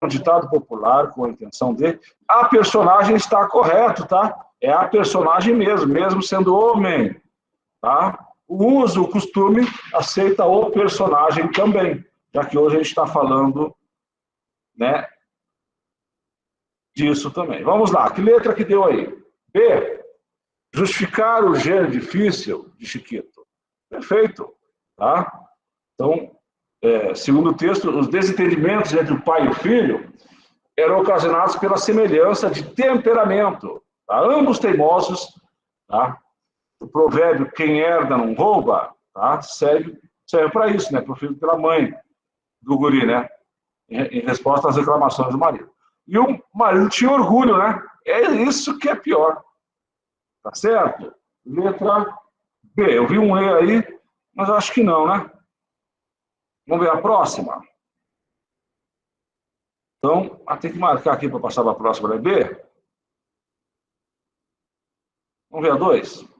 um ditado popular com a intenção de... A personagem está correto, tá? É a personagem mesmo, mesmo sendo homem, tá? O uso, o costume, aceita o personagem também, já que hoje a gente está falando, né, disso também. Vamos lá, que letra que deu aí? B. Justificar o gênero difícil de Chiquito. Perfeito, tá? Então, segundo o texto, os desentendimentos entre o pai e o filho eram ocasionados pela semelhança de temperamento. Tá? Ambos teimosos, tá? O provérbio, quem herda não rouba, tá? serve para isso, né? Proferido pela mãe do guri, né? Em resposta às reclamações do marido. E o marido tinha orgulho, né? É isso que é pior. Tá certo? Letra B. Eu vi um E aí, mas eu acho que não, né? Vamos ver a próxima. Então, tem que marcar aqui para passar para a próxima, né? B. Vamos ver a 2.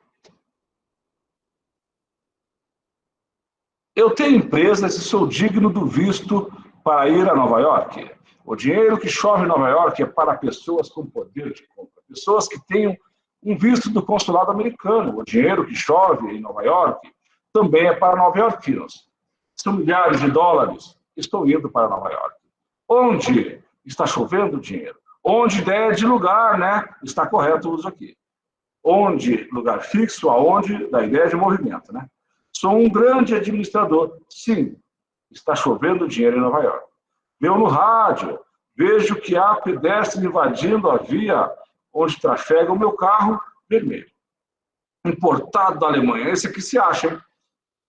Eu tenho empresas e sou digno do visto para ir a Nova York. O dinheiro que chove em Nova York é para pessoas com poder de compra. Pessoas que tenham um visto do consulado americano. O dinheiro que chove em Nova York também é para nova-iorquinos. São milhares de dólares. Estou indo para Nova York. Onde está chovendo dinheiro? Onde ideia de lugar, né? Está correto o uso aqui. Onde, lugar fixo, aonde, da ideia de movimento, né? Sou um grande administrador. Sim, está chovendo dinheiro em Nova York. Veio no rádio, vejo que há pedestres invadindo a via onde trafega o meu carro vermelho. Importado da Alemanha, esse aqui se acha, hein?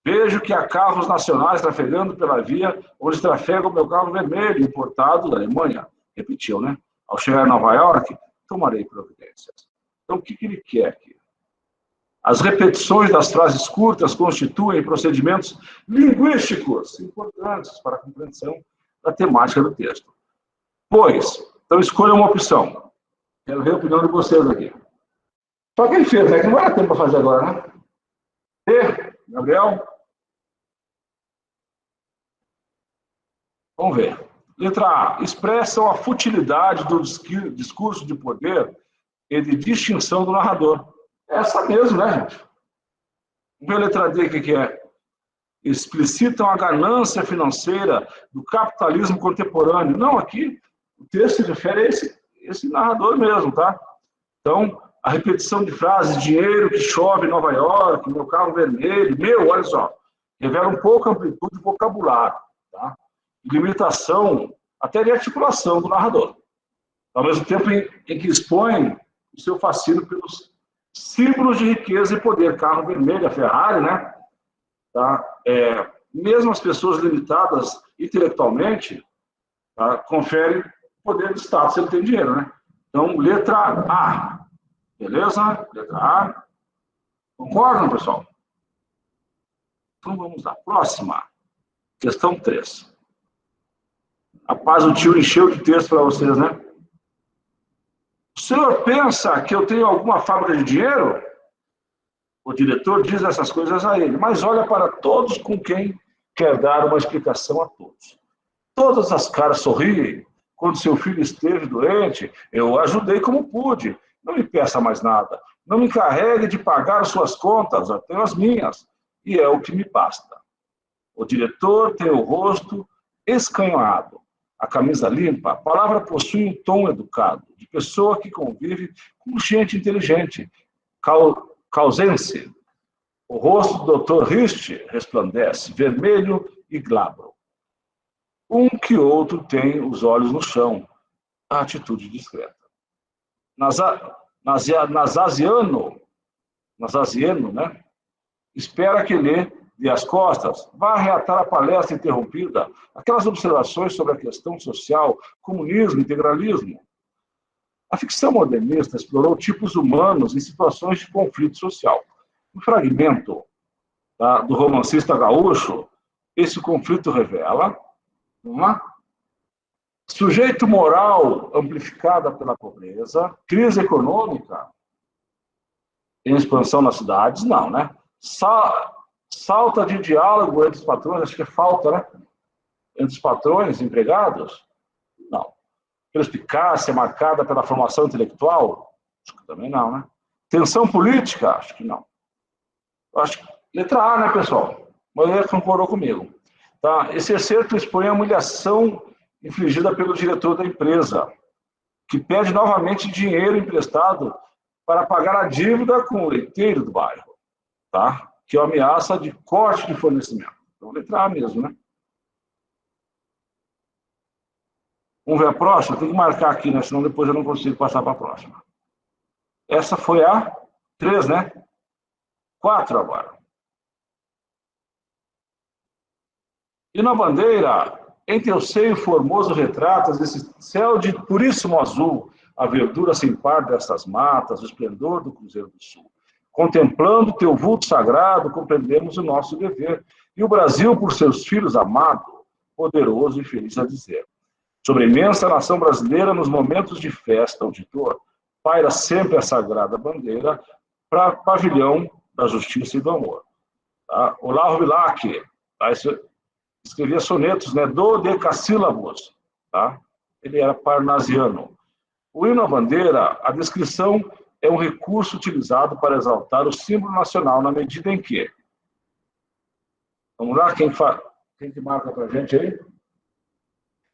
Vejo que há carros nacionais trafegando pela via onde trafega o meu carro vermelho, importado da Alemanha. Repetiu, né? Ao chegar em Nova York, tomarei providências. Então, o que ele quer aqui? As repetições das frases curtas constituem procedimentos linguísticos importantes para a compreensão da temática do texto. Pois, então escolha uma opção. Quero ver a opinião de vocês aqui. Só quem fez, né? Que não vai dar tempo para fazer agora, né? E, Gabriel? Vamos ver. Letra A. Expressam a futilidade do discurso de poder e de distinção do narrador. Essa mesmo, né, gente? Vamos ver a letra D, o que é? Explicitam a ganância financeira do capitalismo contemporâneo. Não, aqui o texto se refere a esse narrador mesmo, tá? Então, a repetição de frases, dinheiro que chove em Nova York, meu carro vermelho, olha só, revela um pouco a amplitude do vocabulário, tá? Limitação, até de articulação do narrador. Ao mesmo tempo em que expõe o seu fascínio pelos símbolos de riqueza e poder. Carro vermelho, a Ferrari, né? Tá? Mesmo as pessoas limitadas intelectualmente, tá? Conferem poder de status se ele tem dinheiro, né? Então, letra A. Beleza? Letra A. Concordam, pessoal? Então, vamos lá. Próxima. Questão 3. Rapaz, o tio encheu de texto para vocês, né? O senhor pensa que eu tenho alguma fábrica de dinheiro? O diretor diz essas coisas a ele, mas olha para todos com quem quer dar uma explicação a todos. Todas as caras sorriem. Quando seu filho esteve doente, eu ajudei como pude. Não me peça mais nada. Não me encarregue de pagar as suas contas, eu tenho as minhas. E é o que me basta. O diretor tem o rosto escanhoado, a camisa limpa. A palavra possui um tom educado, de pessoa que convive com gente inteligente. Causense. O rosto do Dr. Rist resplandece, vermelho e glabro. Um que outro tem os olhos no chão, a atitude discreta. Nasasiano, né? Espera que lhe dê as costas, vá reatar a palestra interrompida, aquelas observações sobre a questão social, comunismo, integralismo. A ficção modernista explorou tipos humanos em situações de conflito social. No fragmento do romancista gaúcho, esse conflito revela sujeito moral amplificada pela pobreza, crise econômica em expansão nas cidades, não, né? Falta de diálogo entre os patrões, acho que é falta, né? Entre os patrões, empregados, não. Perspicácia marcada pela formação intelectual? Acho que também não, né? Tensão política? Acho que não. Acho que letra A, né, pessoal? A maioria concordou comigo. Tá? Esse excerto expõe a humilhação infligida pelo diretor da empresa, que pede novamente dinheiro emprestado para pagar a dívida com o leiteiro do bairro, tá? Que é uma ameaça de corte de fornecimento. Então, letra A mesmo, né? Vamos ver a próxima? Tem que marcar aqui, né? Senão depois eu não consigo passar para a próxima. Essa foi a 3, né? 4 agora. E na bandeira, em teu seio formoso retratas esse céu de puríssimo azul, a verdura sem par destas matas, o esplendor do Cruzeiro do Sul. Contemplando teu vulto sagrado, compreendemos o nosso dever. E o Brasil, por seus filhos amado, poderoso e feliz a dizer. Sobre a imensa nação brasileira, nos momentos de festa ou de dor, paira sempre a sagrada bandeira para pavilhão da justiça e do amor. Tá? Olavo Bilac, tá? Escrevia sonetos, né, dodecassílabos, tá? Ele era parnasiano. O hino à bandeira, a descrição é um recurso utilizado para exaltar o símbolo nacional na medida em que... Vamos lá, quem que marca para a gente aí?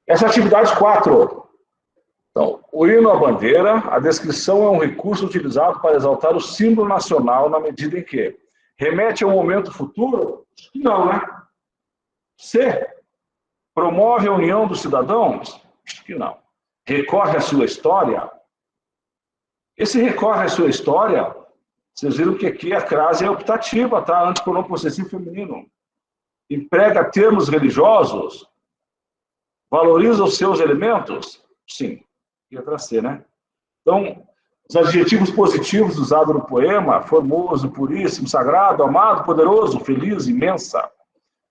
Essa é a atividade 4. Então, o hino à bandeira, a descrição é um recurso utilizado para exaltar o símbolo nacional na medida em que remete a um momento futuro? Não, né? C. Promove a união dos cidadãos? Acho que não. Recorre à sua história? Esse recorre à sua história, vocês viram que aqui a crase é optativa, tá? Antepronom possessivo feminino. Emprega termos religiosos? Valoriza os seus elementos? Sim. Letra C, né? Então, os adjetivos positivos usados no poema, formoso, puríssimo, sagrado, amado, poderoso, feliz, imensa,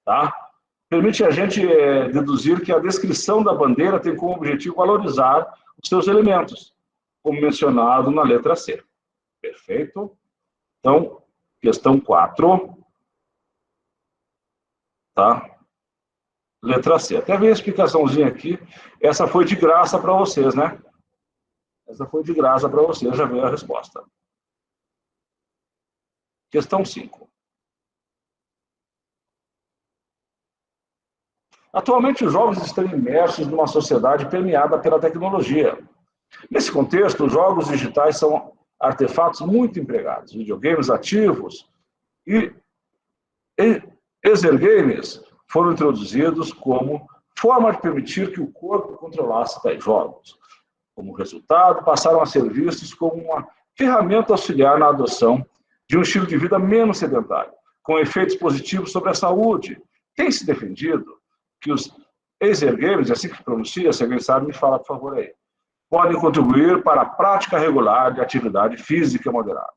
tá? Permite a gente deduzir que a descrição da bandeira tem como objetivo valorizar os seus elementos, como mencionado na letra C. Perfeito? Então, questão 4. Tá? Letra C. Até veio a explicaçãozinha aqui. Essa foi de graça para vocês, né? Essa foi de graça para vocês, já veio a resposta. Questão 5. Atualmente, os jovens estão imersos numa sociedade permeada pela tecnologia. Nesse contexto, os jogos digitais são artefatos muito empregados, videogames ativos e exergames foram introduzidos como forma de permitir que o corpo controlasse tais jogos. Como resultado, passaram a ser vistos como uma ferramenta auxiliar na adoção de um estilo de vida menos sedentário, com efeitos positivos sobre a saúde. Tem se defendido que os exergames, assim que pronuncia, se alguém sabe, me fala, por favor, aí, podem contribuir para a prática regular de atividade física moderada,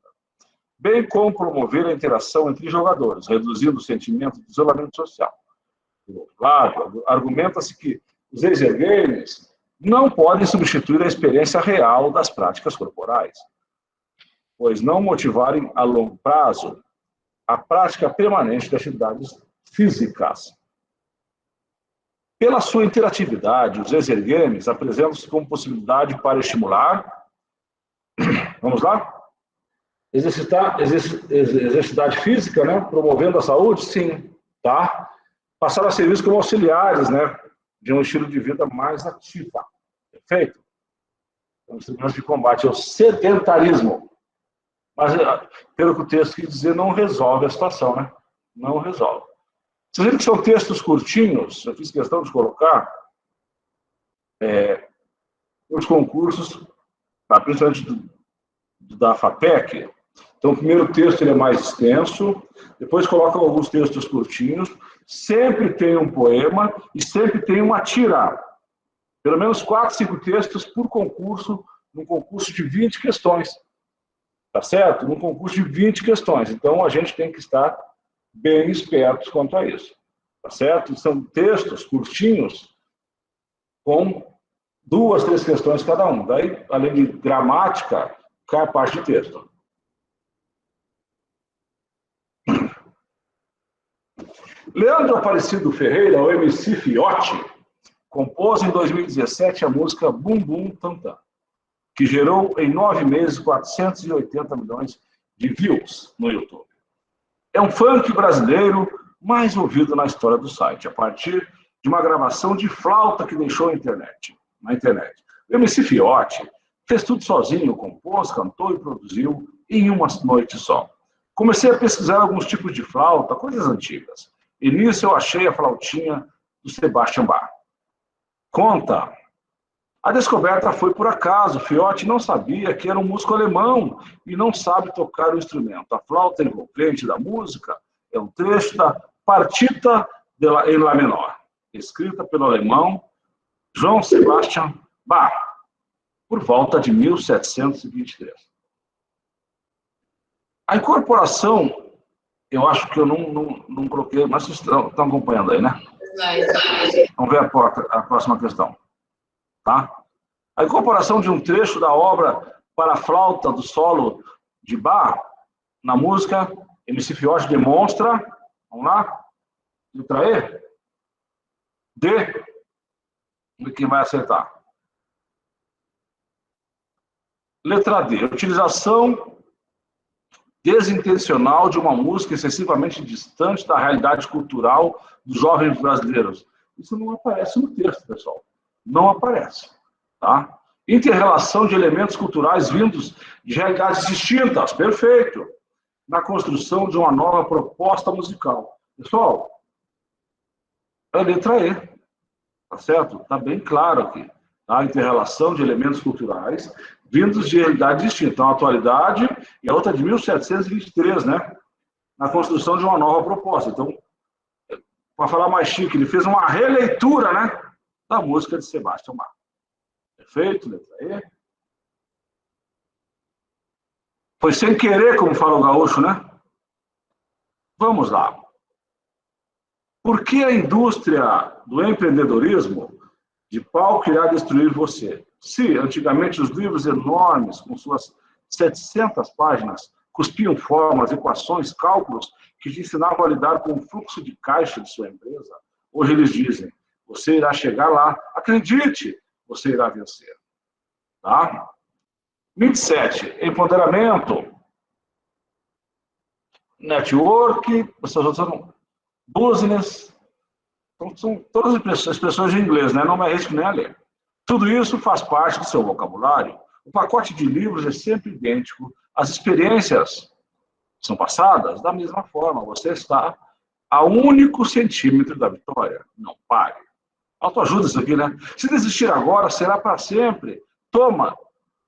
bem como promover a interação entre jogadores, reduzindo o sentimento de isolamento social. Por outro lado, argumenta-se que os exergames não podem substituir a experiência real das práticas corporais, pois não motivarem a longo prazo a prática permanente de atividades físicas. Pela sua interatividade, os exergames apresentam-se como possibilidade para estimular, vamos lá? Exercitar física, né? Promovendo a saúde? Sim, tá? Passaram a ser vistos como auxiliares, né? De um estilo de vida mais ativa. Perfeito? Então, instrumentos de combate ao sedentarismo. Mas, pelo que o texto quis dizer, não resolve a situação, né? Não resolve. Vocês viram que são textos curtinhos, eu fiz questão de colocar os concursos, principalmente da FAPEC. Então, o primeiro texto ele é mais extenso, depois colocam alguns textos curtinhos, sempre tem um poema e sempre tem uma tira. Pelo menos 4, 5 textos por concurso, num concurso de 20 questões. Tá certo? Num concurso de 20 questões. Então, a gente tem que estar bem espertos quanto a isso. Tá certo? São textos curtinhos com 2, 3 questões cada um. Daí, além de gramática, cai a parte de texto. Leandro Aparecido Ferreira, o MC Fiote, compôs em 2017 a música Bum Bum Tam Tam, que gerou em 9 meses 480 milhões de views no YouTube. É um funk brasileiro mais ouvido na história do site, a partir de uma gravação de flauta que deixou na internet. O MC Fiote fez tudo sozinho, compôs, cantou e produziu em uma noite só. Comecei a pesquisar alguns tipos de flauta, coisas antigas. E nisso eu achei a flautinha do Sebastian Bach. Conta. A descoberta foi por acaso. Fiote não sabia que era um músico alemão e não sabe tocar o instrumento. A flauta envolvente da música é um trecho da Partita em Lá menor, escrita pelo alemão Johann Sebastian Bach, por volta de 1723. A incorporação, eu acho que eu não coloquei, mas vocês estão acompanhando aí, né? Vamos ver a próxima questão. Tá? A incorporação de um trecho da obra para a flauta do solo de Bach, na música, MC Fiote demonstra, vamos lá, letra E, D, quem vai acertar? Letra D, utilização desintencional de uma música excessivamente distante da realidade cultural dos jovens brasileiros. Isso não aparece no texto, pessoal. Não aparece. Tá? Inter-relação de elementos culturais vindos de realidades distintas. Perfeito. Na construção de uma nova proposta musical. Pessoal, é a letra E. Tá certo? Tá bem claro aqui. Tá? Inter-relação de elementos culturais vindos de realidades distintas. Então, a atualidade e a outra de 1723, né? Na construção de uma nova proposta. Então, para falar mais chique, ele fez uma releitura, né, da música de Sebastian Bach. Perfeito? Letra E. Foi sem querer, como fala o gaúcho, né? Vamos lá. Por que a indústria do empreendedorismo de palco irá destruir você? Se, antigamente, os livros enormes, com suas 700 páginas, cuspiam formas, equações, cálculos que te ensinavam a lidar com o fluxo de caixa de sua empresa, hoje eles dizem, você irá chegar lá, acredite, você irá vencer. Tá? 27. Empoderamento, network, business, são todas as expressões em inglês, né? Não me arrisco nem a ler. Tudo isso faz parte do seu vocabulário. O pacote de livros é sempre idêntico. As experiências são passadas da mesma forma. Você está a 1 centímetro da vitória. Não pare. Autoajuda isso aqui, né? Se desistir agora, será para sempre. Toma,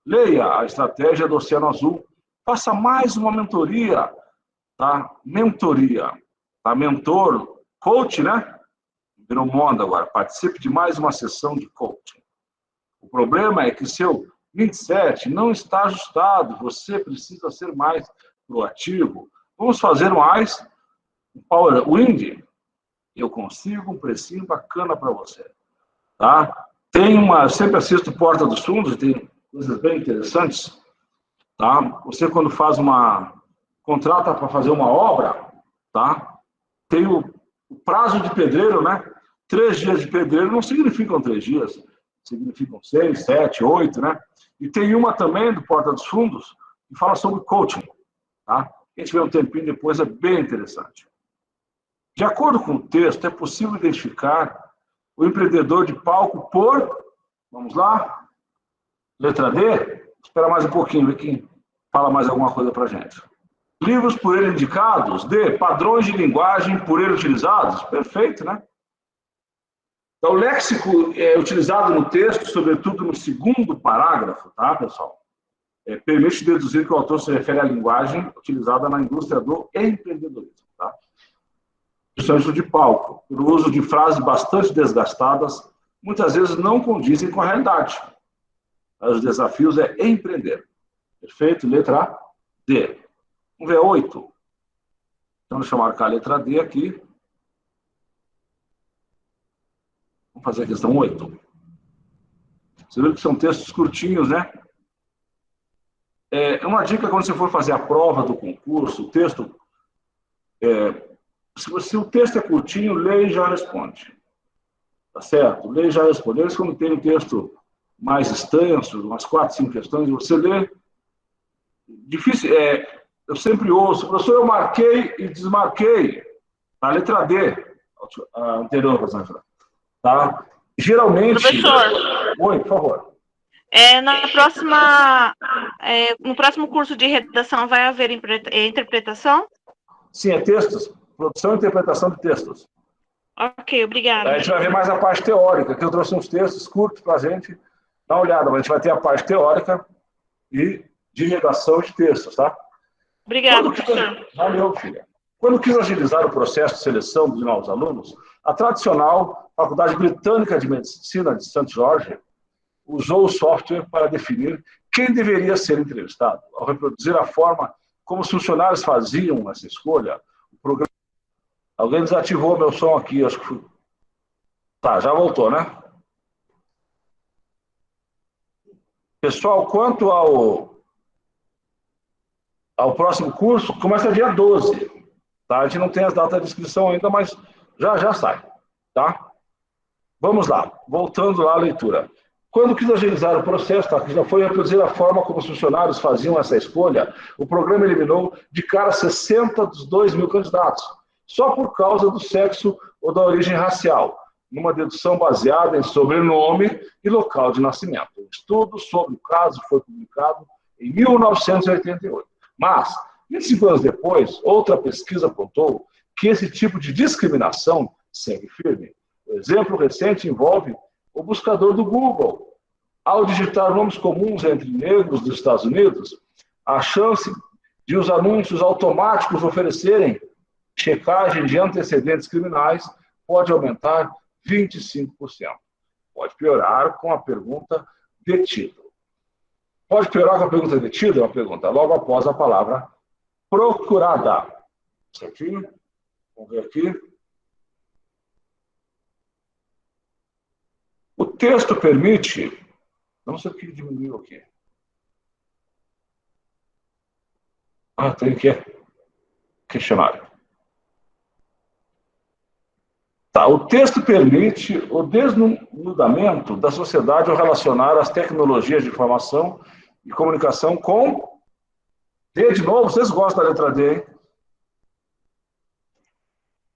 leia a estratégia do Oceano Azul. Faça mais uma mentoria, tá? Mentoria, tá? Mentor, coach, né? Virou moda agora. Participe de mais uma sessão de coaching. O problema é que seu 27 não está ajustado. Você precisa ser mais proativo. Vamos fazer mais Power Wind. Eu consigo um precinho bacana para você. Tá? Eu sempre assisto Porta dos Fundos, tem coisas bem interessantes. Tá? Você, quando contrata para fazer uma obra, tá? Tem o prazo de pedreiro, né? 3 dias de pedreiro não significam 3 dias. Significam 6, 7, 8, né? E tem uma também do Porta dos Fundos que fala sobre coaching, tá? Quem tiver um tempinho depois é bem interessante. De acordo com o texto, é possível identificar o empreendedor de palco por, vamos lá, letra D, espera mais um pouquinho, ver quem fala mais alguma coisa pra gente. Livros por ele indicados, D, padrões de linguagem por ele utilizados, perfeito, né? Então, o léxico é utilizado no texto, sobretudo no 2º parágrafo, tá, pessoal? Permite deduzir que o autor se refere à linguagem utilizada na indústria do empreendedorismo, tá? Principalmente de palco, por uso de frases bastante desgastadas, muitas vezes não condizem com a realidade. Os desafios é empreender. Perfeito? Letra D. Vamos ver a 8. Então, deixa eu marcar a letra D aqui. Vamos fazer a questão 8. Você viu que são textos curtinhos, né? Uma dica quando você for fazer a prova do concurso, o texto... se o texto é curtinho, leia e já responde. Tá certo? Leia já respondeu. Quando tem um texto mais extenso, umas 4, 5 questões, você lê. Difícil, eu sempre ouço, professor, eu marquei e desmarquei. A letra D, a anterior, tá? Geralmente... Professor. Oi, por favor. No próximo curso de redação vai haver interpretação? Sim, é textos. Produção e interpretação de textos. Ok, obrigada. A gente vai ver mais a parte teórica, que eu trouxe uns textos curtos para a gente dar uma olhada, mas a gente vai ter a parte teórica e de redação de textos, tá? Obrigada, professor. Valeu, filha. Quando quis agilizar o processo de seleção de novos alunos, a tradicional Faculdade Britânica de Medicina de St. George usou o software para definir quem deveria ser entrevistado. Ao reproduzir a forma como os funcionários faziam essa escolha, o programa... Alguém desativou meu som aqui, acho que foi... Tá, já voltou, né? Pessoal, quanto ao próximo curso, começa dia 12. Tá? A gente não tem as datas de inscrição ainda, mas já sai. Tá? Vamos lá, voltando lá à leitura. Quando quis agilizar o processo, tá, que já foi reproduzir a forma como os funcionários faziam essa escolha, o programa eliminou de cara 60 dos 2.000 candidatos, só por causa do sexo ou da origem racial, numa dedução baseada em sobrenome e local de nascimento. Um estudo sobre o caso foi publicado em 1988. Mas, 25 anos depois, outra pesquisa apontou que esse tipo de discriminação segue firme. O exemplo recente envolve o buscador do Google. Ao digitar nomes comuns entre negros dos Estados Unidos, a chance de os anúncios automáticos oferecerem checagem de antecedentes criminais pode aumentar 25%. Pode piorar com a pergunta detido. Pode piorar com a pergunta detida? É uma pergunta logo após a palavra procurada. Certinho? Vamos ver aqui. O texto permite... Não sei o que diminuiu aqui. Tem que questionário. Tá, o texto permite o desnudamento da sociedade ao relacionar as tecnologias de informação e comunicação com... D de novo, vocês gostam da letra D, hein?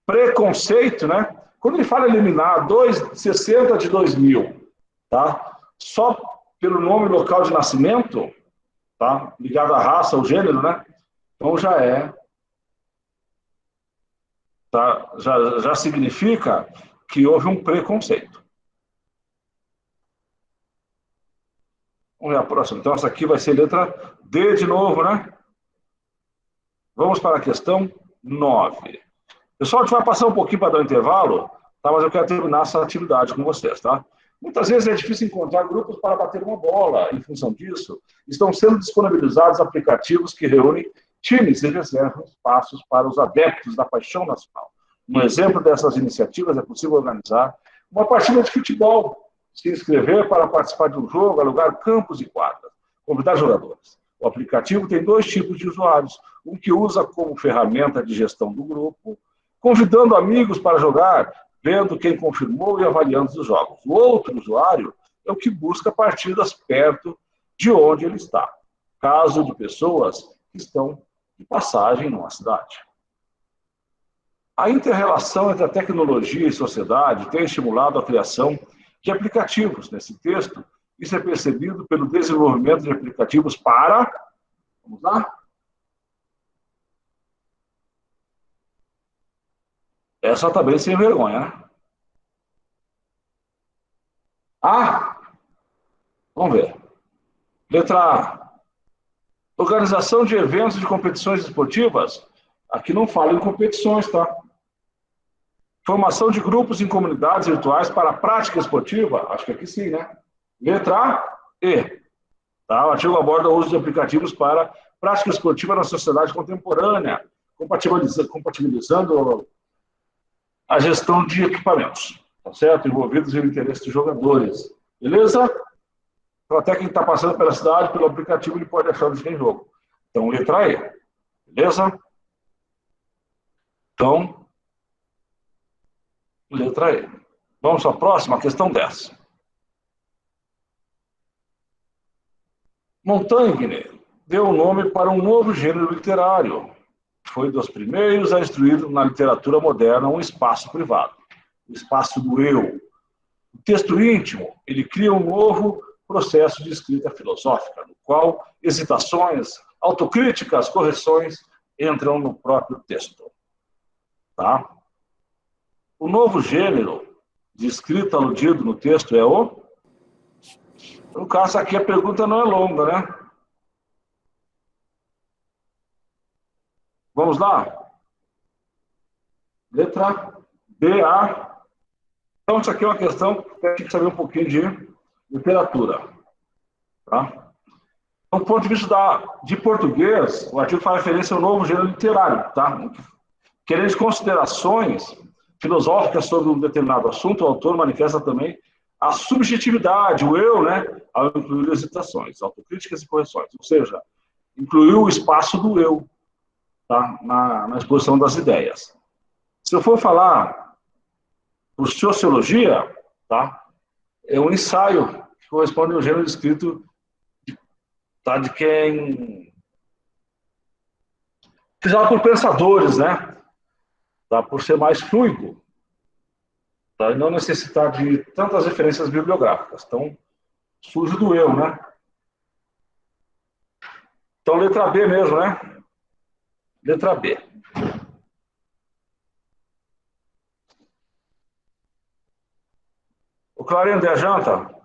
Preconceito, né? Quando ele fala eliminar 60 de 2.000, tá? Só pelo nome e local de nascimento, tá? Ligado à raça, ao gênero, né? Então tá? Já significa que houve um preconceito. Vamos ver a próxima. Então, essa aqui vai ser letra D de novo, né? Vamos para a questão 9. Pessoal, a gente vai passar um pouquinho para dar um intervalo, tá? Mas eu quero terminar essa atividade com vocês, tá? Muitas vezes é difícil encontrar grupos para bater uma bola. Em função disso, estão sendo disponibilizados aplicativos que reúnem times e reservam espaços para os adeptos da paixão nacional. Um exemplo dessas iniciativas é possível organizar uma partida de futebol, se inscrever para participar de um jogo, alugar campos e quadras, convidar jogadores. O aplicativo tem 2 tipos de usuários, um que usa como ferramenta de gestão do grupo, convidando amigos para jogar, vendo quem confirmou e avaliando os jogos. O outro usuário é o que busca partidas perto de onde ele está, caso de pessoas que estão de passagem numa cidade. A inter-relação entre a tecnologia e sociedade tem estimulado a criação de aplicativos. Nesse texto, isso é percebido pelo desenvolvimento de aplicativos para... Vamos lá? Essa está bem sem vergonha, né? Vamos ver. Letra A. Organização de eventos de competições esportivas. Aqui não fala em competições, tá? Formação de grupos em comunidades virtuais para a prática esportiva. Acho que aqui sim, né? Letra E. Tá? O artigo aborda o uso de aplicativos para prática esportiva na sociedade contemporânea, compatibilizando a gestão de equipamentos, tá certo? Envolvidos no interesse dos jogadores. Beleza? Então, até quem está passando pela cidade, pelo aplicativo, ele pode achar onde tem jogo. Então, letra E. Beleza? Então, letra E. Vamos à próxima, questão 10. Montaigne deu o nome para um novo gênero literário. Foi dos primeiros a instruir na literatura moderna um espaço privado, o espaço do eu. O texto íntimo, ele cria um novo processo de escrita filosófica, no qual hesitações, autocríticas, correções entram no próprio texto. Tá? O novo gênero de escrita aludido no texto é o... No caso aqui a pergunta não é longa, né? Vamos lá? Letra B, A. Então, isso aqui é uma questão que a gente tem que saber um pouquinho de literatura. Tá? Então, do ponto de vista de português, o artigo faz referência ao novo gênero literário. Tá? Querendo considerações filosóficas sobre um determinado assunto, o autor manifesta também a subjetividade, o eu, né, ao incluir hesitações, autocríticas e correções. Ou seja, incluiu o espaço do eu, tá, na exposição das ideias. Se eu for falar por sociologia, tá, é um ensaio que corresponde ao gênero escrito de quem... Fizeram por pensadores, né? Tá, por ser mais fluido. Tá, e não necessitar de tantas referências bibliográficas. Então, surge do eu, né? Então, letra B mesmo, né? Letra B. O Clarinho da janta?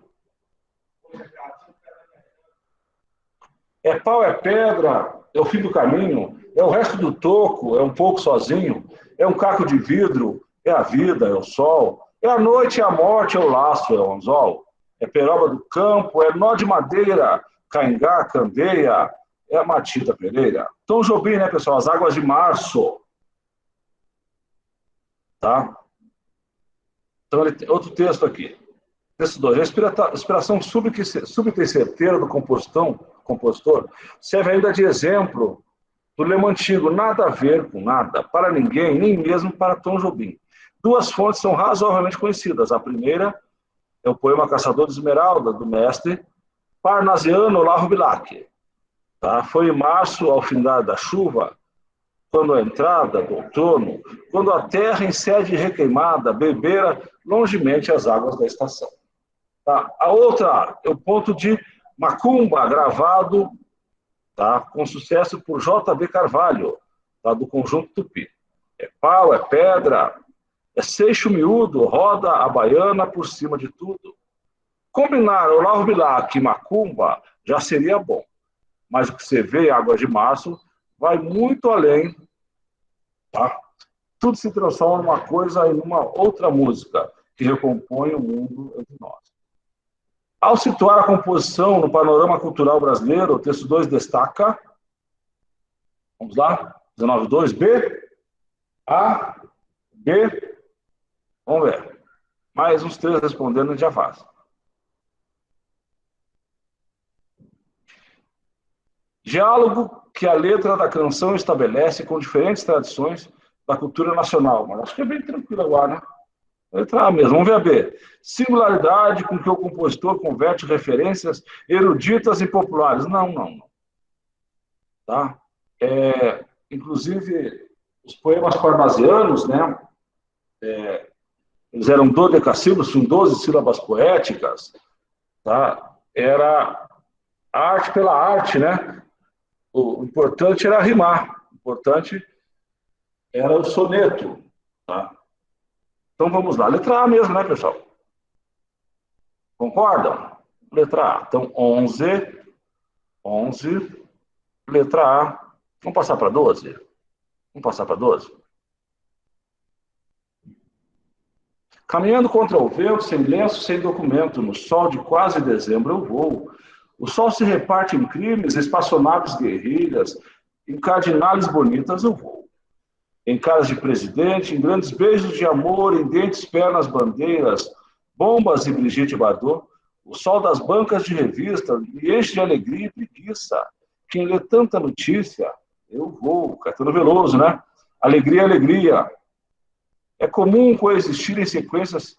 É pau, é pedra, é o fim do caminho, é o resto do toco, é um pouco sozinho, é um caco de vidro, é a vida, é o sol, é a noite, é a morte, é o laço, é o anzol, é peroba do campo, é nó de madeira, caingá, candeia, é a Matita Pereira. Tom Jobim, né, pessoal? As águas de março. Tá? Então, outro texto aqui. Texto 2. A inspiração súbita e certeira do compositor serve ainda de exemplo do lema antigo, nada a ver com nada, para ninguém, nem mesmo para Tom Jobim. Duas fontes são razoavelmente conhecidas. A primeira é o poema Caçador de Esmeralda, do mestre parnasiano Olavo Bilac. Tá? Foi em março, ao findar da chuva, quando a entrada do outono, quando a terra em sede requeimada bebera longemente as águas da estação. Tá? A outra é o ponto de Macumba, gravado, tá, com sucesso por J.B. Carvalho, tá, do Conjunto Tupi. É pau, é pedra, é seixo miúdo, roda a baiana por cima de tudo. Combinar Olavo Bilac e Macumba já seria bom, mas o que você vê, Águas de Março, vai muito além. Tá? Tudo se transforma numa coisa e numa outra música que recompõe o mundo entre nós. Ao situar a composição no panorama cultural brasileiro, o texto 2 destaca, vamos lá, 19.2, B, A, B, vamos ver. Mais uns 3 respondendo, a gente já faz. Diálogo que a letra da canção estabelece com diferentes tradições da cultura nacional. Mas acho que é bem tranquilo agora, né? Letra A mesmo, vamos ver a B. Singularidade com que o compositor converte referências eruditas e populares. Não. Tá? Inclusive, os poemas parnasianos, né? Eles eram dodecassílabos, com 12 sílabas poéticas. Tá? Era arte pela arte, né? O importante era rimar. O importante era o soneto. Tá? Então vamos lá. Letra A mesmo, né, pessoal? Concordam? Letra A. Então, 11, letra A. Vamos passar para 12? Vamos passar para 12? Caminhando contra o vento, sem lenço, sem documento, no sol de quase dezembro eu vou. O sol se reparte em crimes, espaçonaves guerrilhas, em cardinales bonitas eu vou. Em caras de presidente, em grandes beijos de amor, em dentes, pernas, bandeiras, bombas e Brigitte Bardot, o sol das bancas de revista me enche de alegria e preguiça. Quem lê tanta notícia, eu vou. Caetano Veloso, né? Alegria, alegria. É comum coexistir em sequências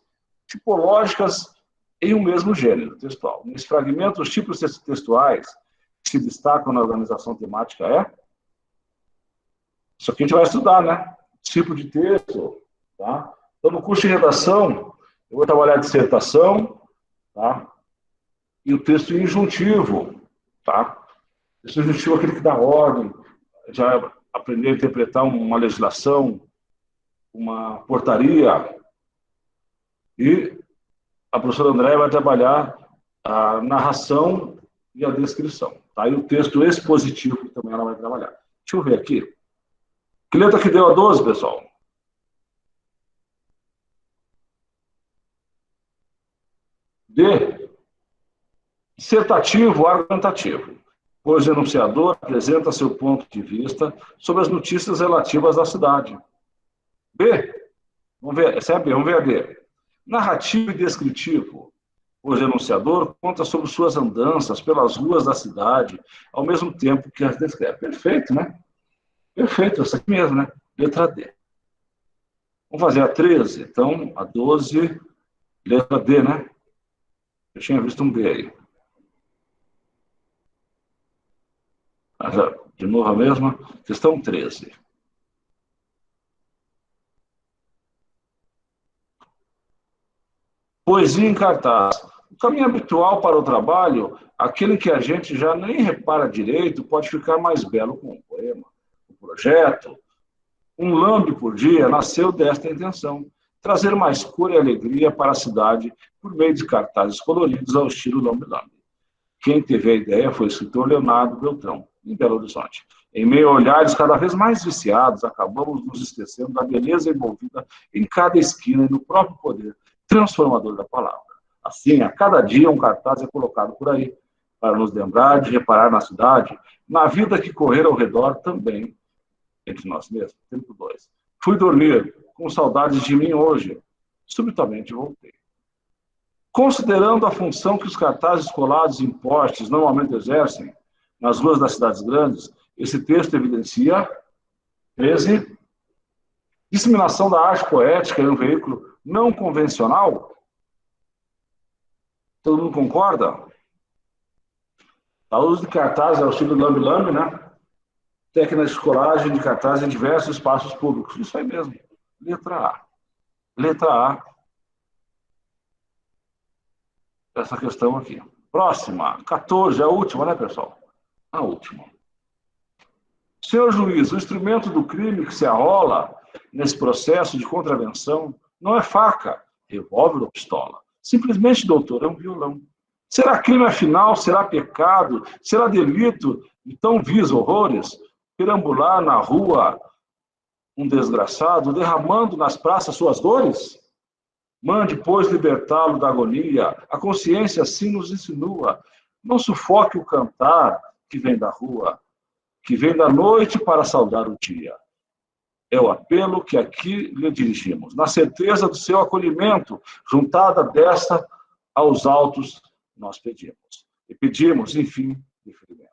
tipológicas em um mesmo gênero textual. Nesse fragmento, os tipos textuais que se destacam na organização temática isso aqui a gente vai estudar, né? Tipo de texto, tá? Então, no curso de redação, eu vou trabalhar a dissertação, tá? E o texto injuntivo, tá? O texto injuntivo é aquele que dá ordem, já aprender a interpretar uma legislação, uma portaria. E a professora Andréia vai trabalhar a narração e a descrição, tá? E o texto expositivo também ela vai trabalhar. Deixa eu ver aqui. Que letra que deu a 12, pessoal? D. Dissertativo argumentativo. Pois o enunciador apresenta seu ponto de vista sobre as notícias relativas à cidade. B. Vamos ver, essa é a B, vamos ver a D. Narrativo e descritivo. Pois o enunciador conta sobre suas andanças pelas ruas da cidade, ao mesmo tempo que as descreve. Perfeito, né? Perfeito, essa aqui mesmo, né? Letra D. Vamos fazer a 13. Então, a 12, letra D, né? Eu tinha visto um D aí. De novo a mesma. Questão 13. Poesia em cartaz. O caminho habitual para o trabalho, aquele que a gente já nem repara direito, pode ficar mais belo com um poema. O projeto, um lambe por dia, nasceu desta intenção. Trazer mais cor e alegria para a cidade por meio de cartazes coloridos ao estilo lambe-lambe. Quem teve a ideia foi o escritor Leonardo Beltrão, em Belo Horizonte. Em meio a olhares cada vez mais viciados, acabamos nos esquecendo da beleza envolvida em cada esquina e no próprio poder transformador da palavra. Assim, a cada dia um cartaz é colocado por aí, para nos lembrar de reparar na cidade, na vida que correr ao redor também, entre nós mesmos. Tempo 2. Fui dormir, com saudades de mim hoje. Subitamente voltei. Considerando a função que os cartazes colados em postes normalmente exercem nas ruas das cidades grandes, esse texto evidencia 13. Disseminação da arte poética em um veículo não convencional. Todo mundo concorda? A uso de cartazes ao estilo lambe-lambe, né? Técnicas de colagem de cartazes em diversos espaços públicos. Isso aí mesmo. Letra A. Letra A. Essa questão aqui. Próxima. 14. A última, né, pessoal? A última. Senhor juiz, o instrumento do crime que se arrola nesse processo de contravenção não é faca, revólver ou pistola. Simplesmente, doutor, é um violão. Será crime afinal? Será pecado? Será delito de tão vis horrores? Perambular na rua um desgraçado, derramando nas praças suas dores? Mande, pois, libertá-lo da agonia. A consciência assim nos insinua. Não sufoque o cantar que vem da rua, que vem da noite para saudar o dia. É o apelo que aqui lhe dirigimos, na certeza do seu acolhimento, juntada desta aos autos nós pedimos. E pedimos, enfim, deferimento.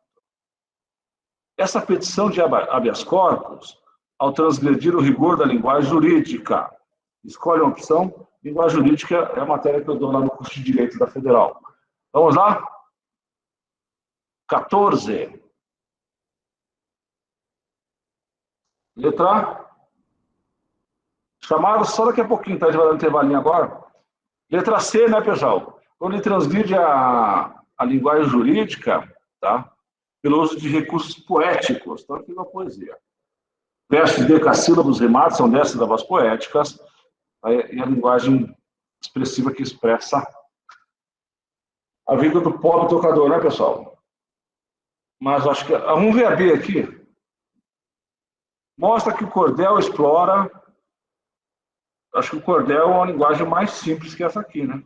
Essa petição de habeas corpus, ao transgredir o rigor da linguagem jurídica, escolhe uma opção. Linguagem jurídica é a matéria que eu dou lá no curso de Direito da Federal. Vamos lá? 14. Letra A. Chamado só daqui a pouquinho, tá? A gente vai dar um intervalinho agora. Letra C, né, pessoal? Quando ele transgride a linguagem jurídica, tá? Pelo uso de recursos poéticos. Então, aqui é uma poesia. Versos, decassílabos, rimados são décimas poéticas. E a linguagem expressiva que expressa a vida do pobre tocador, né, pessoal? Mas acho que... Vamos ver a B aqui. Mostra que o cordel explora... Acho que o cordel é uma linguagem mais simples que essa aqui, né?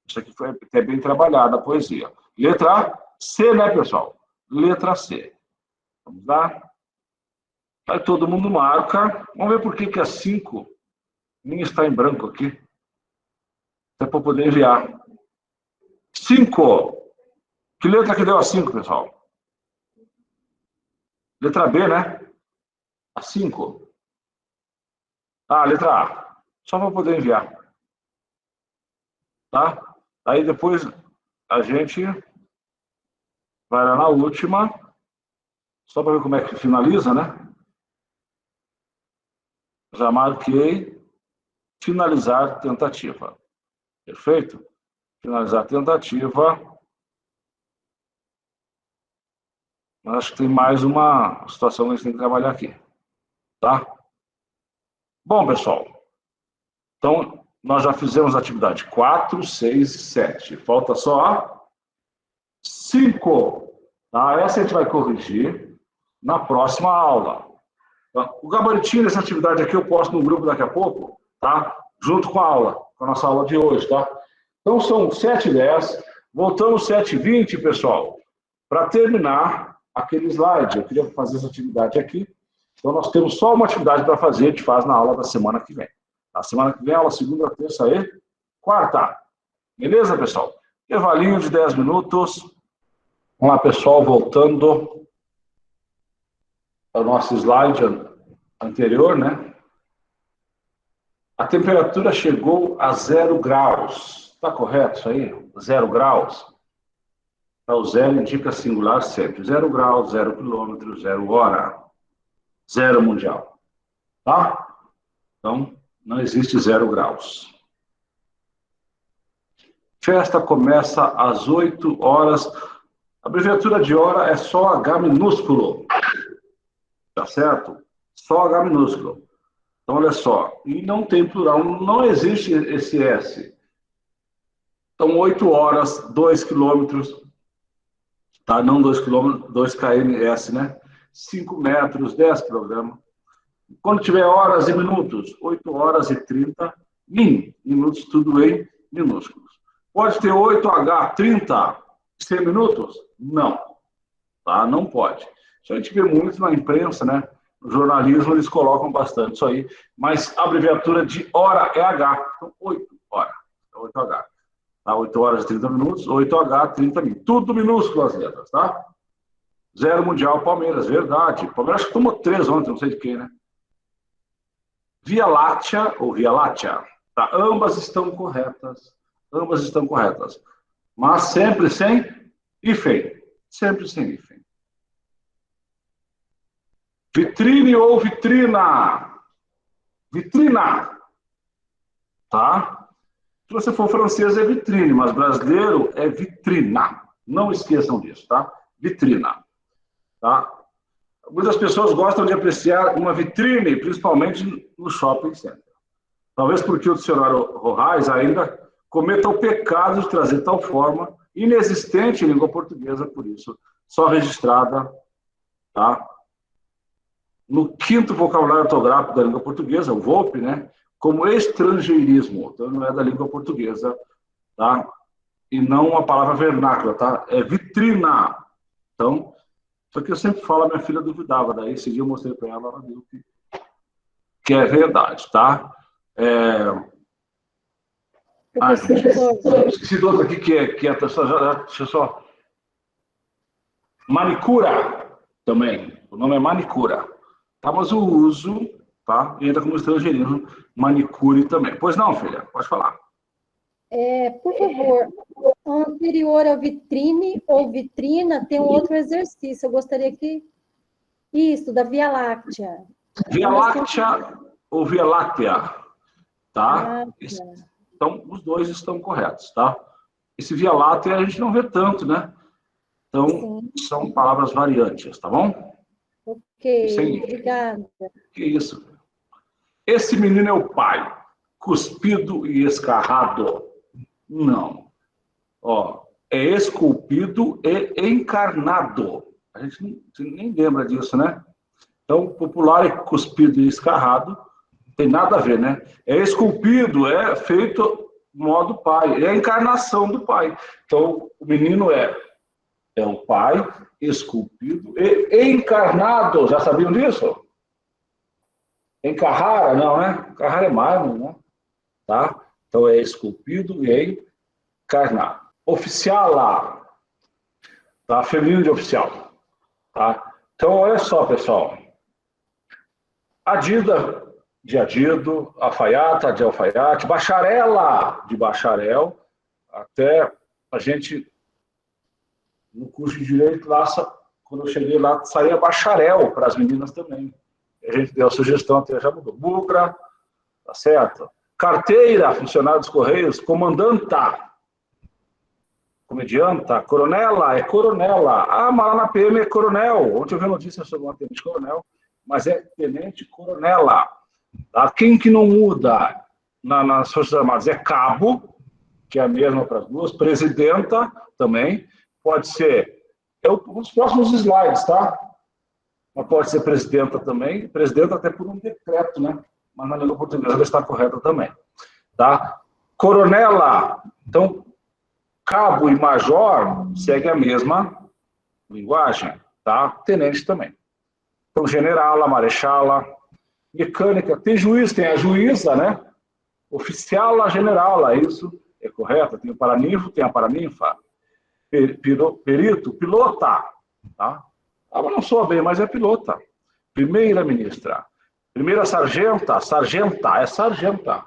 Isso aqui foi até bem trabalhada, a poesia. Letra C, né, pessoal? Letra C. Vamos lá? Aí todo mundo marca. Vamos ver por que a 5 minha está em branco aqui. É para poder enviar. 5. Que letra que deu a 5, pessoal? Letra B, né? A 5. Ah, letra A. Só para poder enviar. tá? Aí depois a gente vai lá na última, só para ver como é que finaliza, né? Já marquei finalizar tentativa. Perfeito? Finalizar tentativa. Mas acho que tem mais uma situação que a gente tem que trabalhar aqui, tá? Bom, pessoal, então nós já fizemos a atividade 4, 6 e 7. Falta só a 5. Tá? Essa a gente vai corrigir na próxima aula. O gabaritinho dessa atividade aqui eu posto no grupo daqui a pouco, tá? Junto com a aula, com a nossa aula de hoje, tá? Então são 7h10, voltamos 7h20, pessoal, para terminar aquele slide. Eu queria fazer essa atividade aqui. Então nós temos só uma atividade para fazer, a gente faz na aula da semana que vem. A semana que vem, aula segunda, terça e quarta. Beleza, pessoal? Intervalinho de 10 minutos. Vamos lá, pessoal, voltando ao nosso slide anterior, né? A temperatura chegou a 0 graus. Está correto isso aí? 0 graus. O zero indica singular sempre. 0 graus, 0 quilômetro, 0 hora. 0 mundial. Tá? Então, não existe 0 graus. Festa começa às 8 horas. A abreviatura de hora é só H minúsculo. Tá certo? Só H minúsculo. Então, olha só. E não tem plural. Não existe esse S. Então, 8 horas, 2 quilômetros. Tá? Não 2 quilômetros, 2 kms, né? 5 metros, 10 kg. Quando tiver horas e minutos, 8 horas e 30 minutos, tudo em minúsculos. Pode ter 8H, 30, 100 minutos? Não. Tá? Não pode. Isso a gente vê muito na imprensa, né? No jornalismo eles colocam bastante isso aí. Mas a abreviatura de hora é H. Então, 8 horas. 8H. Tá? 8 horas e 30 minutos, 8H, 30 minutos. Tudo minúsculo as letras, tá? 0 Mundial Palmeiras, verdade. Palmeiras acho que tomou 3 ontem, não sei de quem, né? Via Láctea ou Via Láctea. Tá? Ambas estão corretas. Ambas estão corretas. Mas sempre sem hífen. Sempre sem hífen. Vitrine ou vitrina? Vitrina. Tá? Se você for francês é vitrine, mas brasileiro é vitrina. Não esqueçam disso, tá? Vitrina. Tá? Muitas pessoas gostam de apreciar uma vitrine, principalmente no shopping center. Talvez porque o dicionário Horais ainda cometa o pecado de trazer tal forma inexistente em língua portuguesa, por isso, só registrada, tá? No 5º vocabulário ortográfico da língua portuguesa, o VOP, né? Como estrangeirismo. Então, não é da língua portuguesa, tá? E não uma palavra vernácula, tá? É vitrina. Então, só que eu sempre falo, a minha filha duvidava. Daí, esse dia eu mostrei para ela, ela viu que é verdade, tá? Esqueci do outro aqui, que é a pessoa deixa eu só. Manicura também. O nome é manicura. Tá? Mas o uso, tá? E entra como estrangeirismo, manicure também. Pois não, filha? Pode falar. Por favor, anterior ao vitrine ou vitrina, tem um outro exercício. Eu gostaria que... Isso, da Via Láctea. Via Láctea ou Via Láctea, tá? Então, os dois estão corretos, tá? Esse Via Láctea a gente não vê tanto, né? Então, sim, são palavras variantes, tá bom? Ok, obrigada. Que isso. Esse menino é o pai, cuspido e escarrado. Não. Ó, é esculpido e encarnado. A gente nem lembra disso, né? Então, popular é cuspido e escarrado. Não tem nada a ver, né? É esculpido, é feito modo pai. É a encarnação do pai. Então, o menino é o pai esculpido e encarnado. Já sabiam disso? Encarrara, não, né? Encarrara é mármore, né? Tá? Então, é esculpido e encarnado. Oficiala. Tá? Feminino de oficial. Tá? Então, olha só, pessoal. Adida, de adido, alfaiata, de alfaiate, bacharela, de bacharel, até a gente, no curso de Direito, lá, quando eu cheguei lá, saía bacharel para as meninas também. A gente deu a sugestão, até já mudou. Bugra, tá certo? Carteira, funcionário dos Correios, comandanta, comedianta, coronela, é coronela. Ah, mas lá na PM é coronel. Ontem eu vi notícia sobre uma tenente coronel, mas é tenente coronela. Tá? Quem que não muda nas Forças Armadas é cabo, que é a mesma para as duas, presidenta também, pode ser, os próximos slides, tá? Mas pode ser presidenta também, presidenta até por um decreto, né? Mas na língua portuguesa ela está correta também, tá? Coronela, então, cabo e major segue a mesma linguagem, tá? Tenente também. Então, generala, marechala, mecânica, tem juiz, tem a juíza, né? Oficiala, generala, isso é correto. Tem o paraninfo, tem a paraninfa. Perito, pilota, tá? Ah, mas não soa bem, mas é pilota. Primeira ministra. Primeira sargenta, sargenta, é sargenta.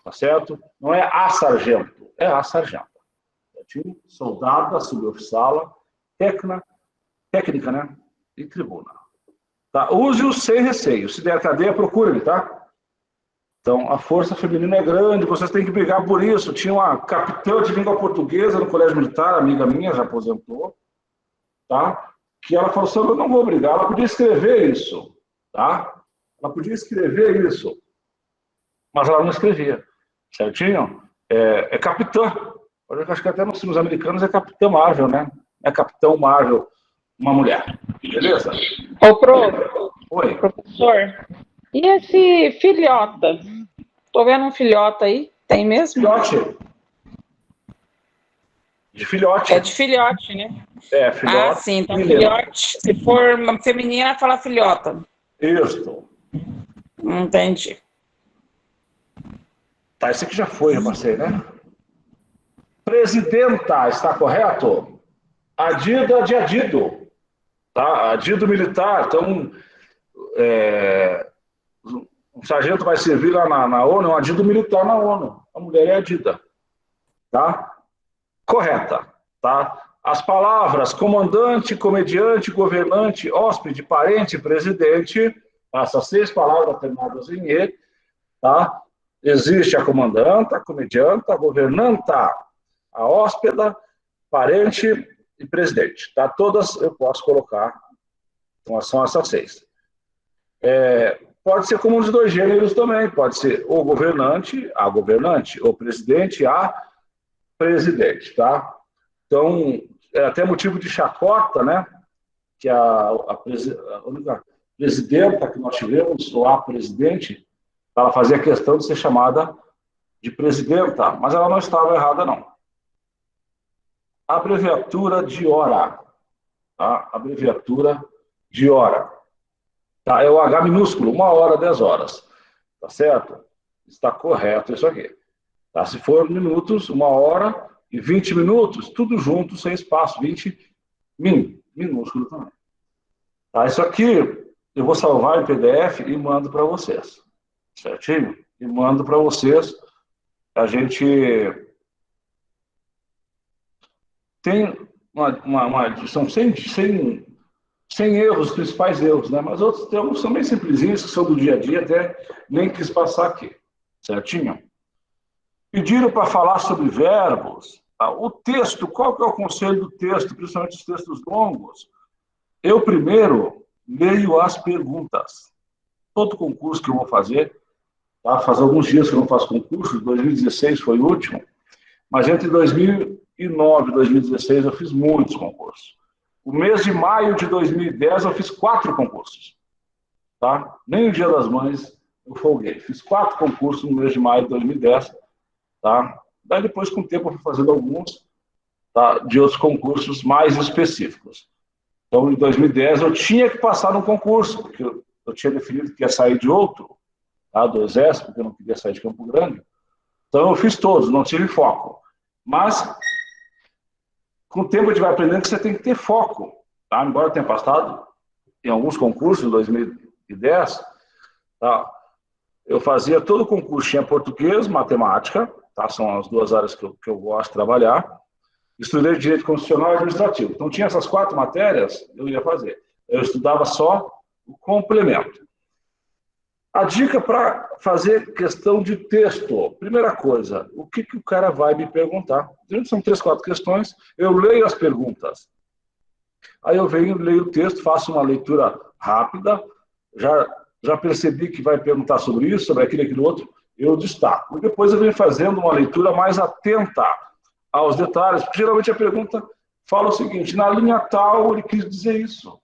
Tá certo? Não é a sargento, é a sargenta. Soldada, suboficiala, técnica, né? E tribuna. Tá? Use-o sem receio. Se der cadeia, procure-me, tá? Então, a força feminina é grande, vocês têm que brigar por isso. Tinha uma capitã de língua portuguesa no colégio militar, amiga minha, já aposentou, tá? Que ela falou assim, eu não vou brigar, ela podia escrever isso, tá? Ela podia escrever isso, mas ela não escrevia, certinho? É capitã. Eu acho que até nos filmes americanos é Capitã Marvel, né? É Capitão Marvel, uma mulher. Beleza? Oi. Professor. E esse filhota? Tô vendo um filhota aí. Tem mesmo? Filhote. De filhote. É de filhote, né? É, filhote. Ah, sim. Então, filhote. Se for uma feminina, fala filhota. Isso. Entendi. Tá, esse aqui já foi, já passei, né? Presidenta, está correto? Adida de adido. Tá? Adido militar. Então, um sargento vai servir lá na ONU, é um adido militar na ONU. A mulher é adida. Tá? Correta. Tá? As palavras comandante, comediante, governante, hóspede, parente, presidente, essas 6 palavras terminadas em E, tá? Existe a comandanta, a comedianta, a governanta, a hóspeda, parente e presidente. Tá? Todas eu posso colocar. Então, são essas 6. Pode ser comum de 2 gêneros também. Pode ser o governante, a governante, o presidente, a presidente. Tá? Então, é até motivo de chacota, né? Que a única presidenta que nós tivemos, ou a presidente, ela fazia questão de ser chamada de presidenta, mas ela não estava errada, não. Abreviatura de hora. Tá? Abreviatura de hora. Tá? É o H minúsculo, 1 hora, 10 horas. Tá certo? Está correto isso aqui. Tá? Se for minutos, 1 hora e 20 minutos, tudo junto, sem espaço, 20 minúsculo também. Tá? Isso aqui eu vou salvar em PDF e mando para vocês. Certinho? E mando para vocês. A gente tem uma edição sem erros, principais erros, né? Mas outros termos são bem simplesinhos, que são do dia a dia, até nem quis passar aqui. Certinho? Pediram para falar sobre verbos. Tá? O texto, qual que é o conselho do texto, principalmente os textos longos? Eu primeiro leio as perguntas. Todo concurso que eu vou fazer, tá? Faz alguns dias que eu não faço concurso, 2016 foi o último, mas entre 2009 e 2016 eu fiz muitos concursos. O mês de maio de 2010 eu fiz 4 concursos. Tá? Nem o Dia das Mães eu folguei. Fiz 4 concursos no mês de maio de 2010. Tá? Daí depois, com o tempo, eu fui fazendo alguns, tá? De outros concursos mais específicos. Então, em 2010, eu tinha que passar num concurso, porque eu tinha definido que ia sair de outro, tá? Do Exército, porque eu não queria sair de Campo Grande. Então, eu fiz todos, não tive foco. Mas, com o tempo, a gente vai aprendendo que você tem que ter foco. Tá? Embora eu tenha passado em alguns concursos, em 2010, tá? Eu fazia todo o concurso, tinha português, matemática, tá? São as duas áreas que eu gosto de trabalhar. Estudei Direito Constitucional e Administrativo. Então, tinha essas 4 matérias, eu ia fazer. Eu estudava só o complemento. A dica para fazer questão de texto. Primeira coisa, o que o cara vai me perguntar? São 3, 4 questões, eu leio as perguntas. Aí eu venho, leio o texto, faço uma leitura rápida, já percebi que vai perguntar sobre isso, sobre aquilo outro, eu destaco. E depois eu venho fazendo uma leitura mais atenta aos detalhes, porque geralmente a pergunta fala o seguinte, na linha tal ele quis dizer isso.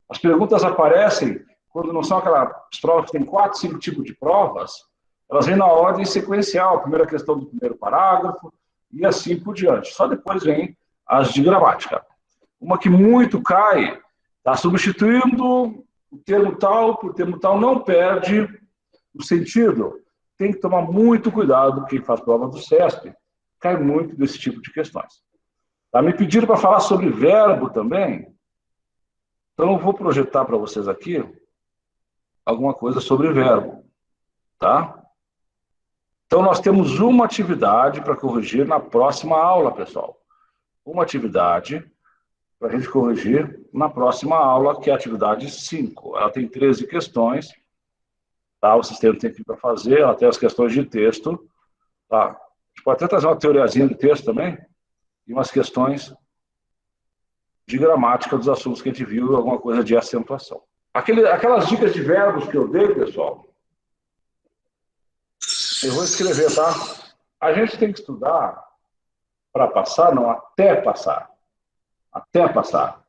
As perguntas aparecem quando não são aquelas provas que tem 4, 5 tipos de provas, elas vêm na ordem sequencial, a primeira questão do primeiro parágrafo, e assim por diante. Só depois vem as de gramática. Uma que muito cai, está substituindo o termo tal por termo tal, não perde o sentido. Tem que tomar muito cuidado, quem faz prova do CESP, cai muito desse tipo de questões. Tá? Me pediram para falar sobre verbo também, então eu vou projetar para vocês aqui alguma coisa sobre verbo, tá? Então nós temos uma atividade para corrigir na próxima aula, pessoal. Uma atividade para a gente corrigir na próxima aula, que é a atividade 5. Ela tem 13 questões, tá? Vocês têm um tempinho para fazer, ela tem as questões de texto, tá? A gente pode até trazer uma teoriazinha de texto também, e umas questões de gramática dos assuntos que a gente viu, alguma coisa de acentuação. Aquelas dicas de verbos que eu dei, pessoal, eu vou escrever, tá? A gente tem que estudar para passar, não, até passar. Até passar,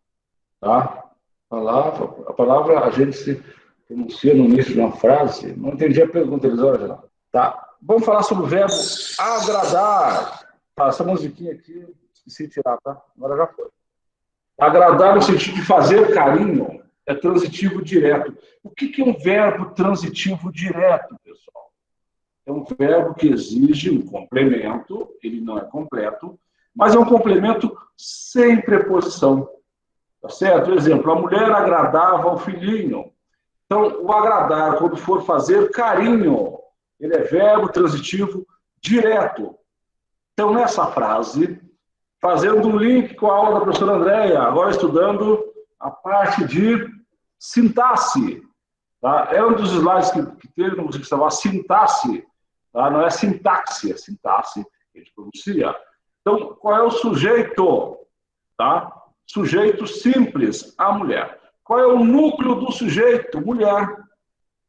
tá? A palavra a gente se pronuncia no início de uma frase. Não entendi a pergunta, Elisângela. Tá? Vamos falar sobre o verbo agradar. Tá, essa musiquinha aqui, esqueci de tirar, tá? Agora já foi. Agradar no sentido de fazer carinho é transitivo direto. O que é um verbo transitivo direto, pessoal? É um verbo que exige um complemento, ele não é completo, mas é um complemento sem preposição. Tá certo? Por exemplo, a mulher agradava ao filhinho. Então, o agradar, quando for fazer carinho, ele é verbo transitivo direto. Então, nessa frase, fazendo um link com a aula da professora Andréia, agora estudando a parte de sintaxe. Tá? É um dos slides que teve, não consigo salvar, sintaxe. Tá? Não é sintaxe, é sintaxe, a gente pronuncia. Então, qual é o sujeito? Tá? Sujeito simples, a mulher. Qual é o núcleo do sujeito? Mulher.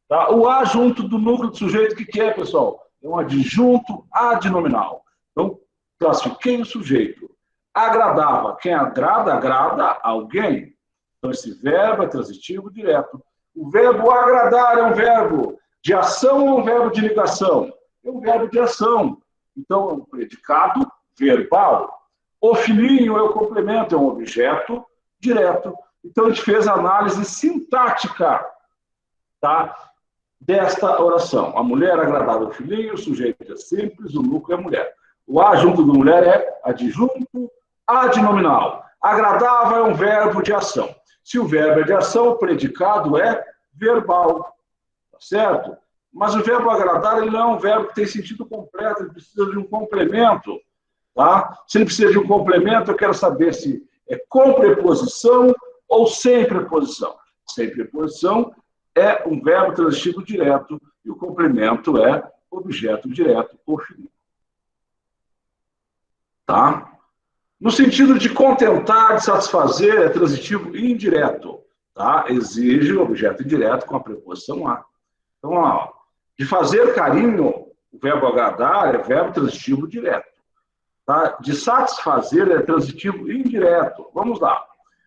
Tá? O A junto do núcleo do sujeito, o que é, pessoal? É um adjunto adnominal. Então, classifiquei o sujeito. Agradava. Quem agrada, agrada alguém. Então, esse verbo é transitivo direto. O verbo agradar é um verbo de ação ou um verbo de ligação? É um verbo de ação. Então, é um predicado verbal. O filhinho é o complemento, é um objeto direto. Então, a gente fez a análise sintática, tá, desta oração. A mulher agradava o filhinho, o sujeito é simples, o núcleo é mulher. O A junto do mulher é adjunto adnominal. Agradava é um verbo de ação. Se o verbo é de ação, o predicado é verbal. Tá certo? Mas o verbo agradar ele não é um verbo que tem sentido completo, ele precisa de um complemento. Tá? Se ele precisa de um complemento, eu quero saber se é com preposição ou sem preposição. Sem preposição é um verbo transitivo direto e o complemento é objeto direto ou finito. Tá? No sentido de contentar, de satisfazer, é transitivo indireto. Tá? Exige o objeto indireto com a preposição a. Então, ó, de fazer carinho, o verbo agradar é verbo transitivo direto. Tá? De satisfazer é transitivo indireto. Vamos lá.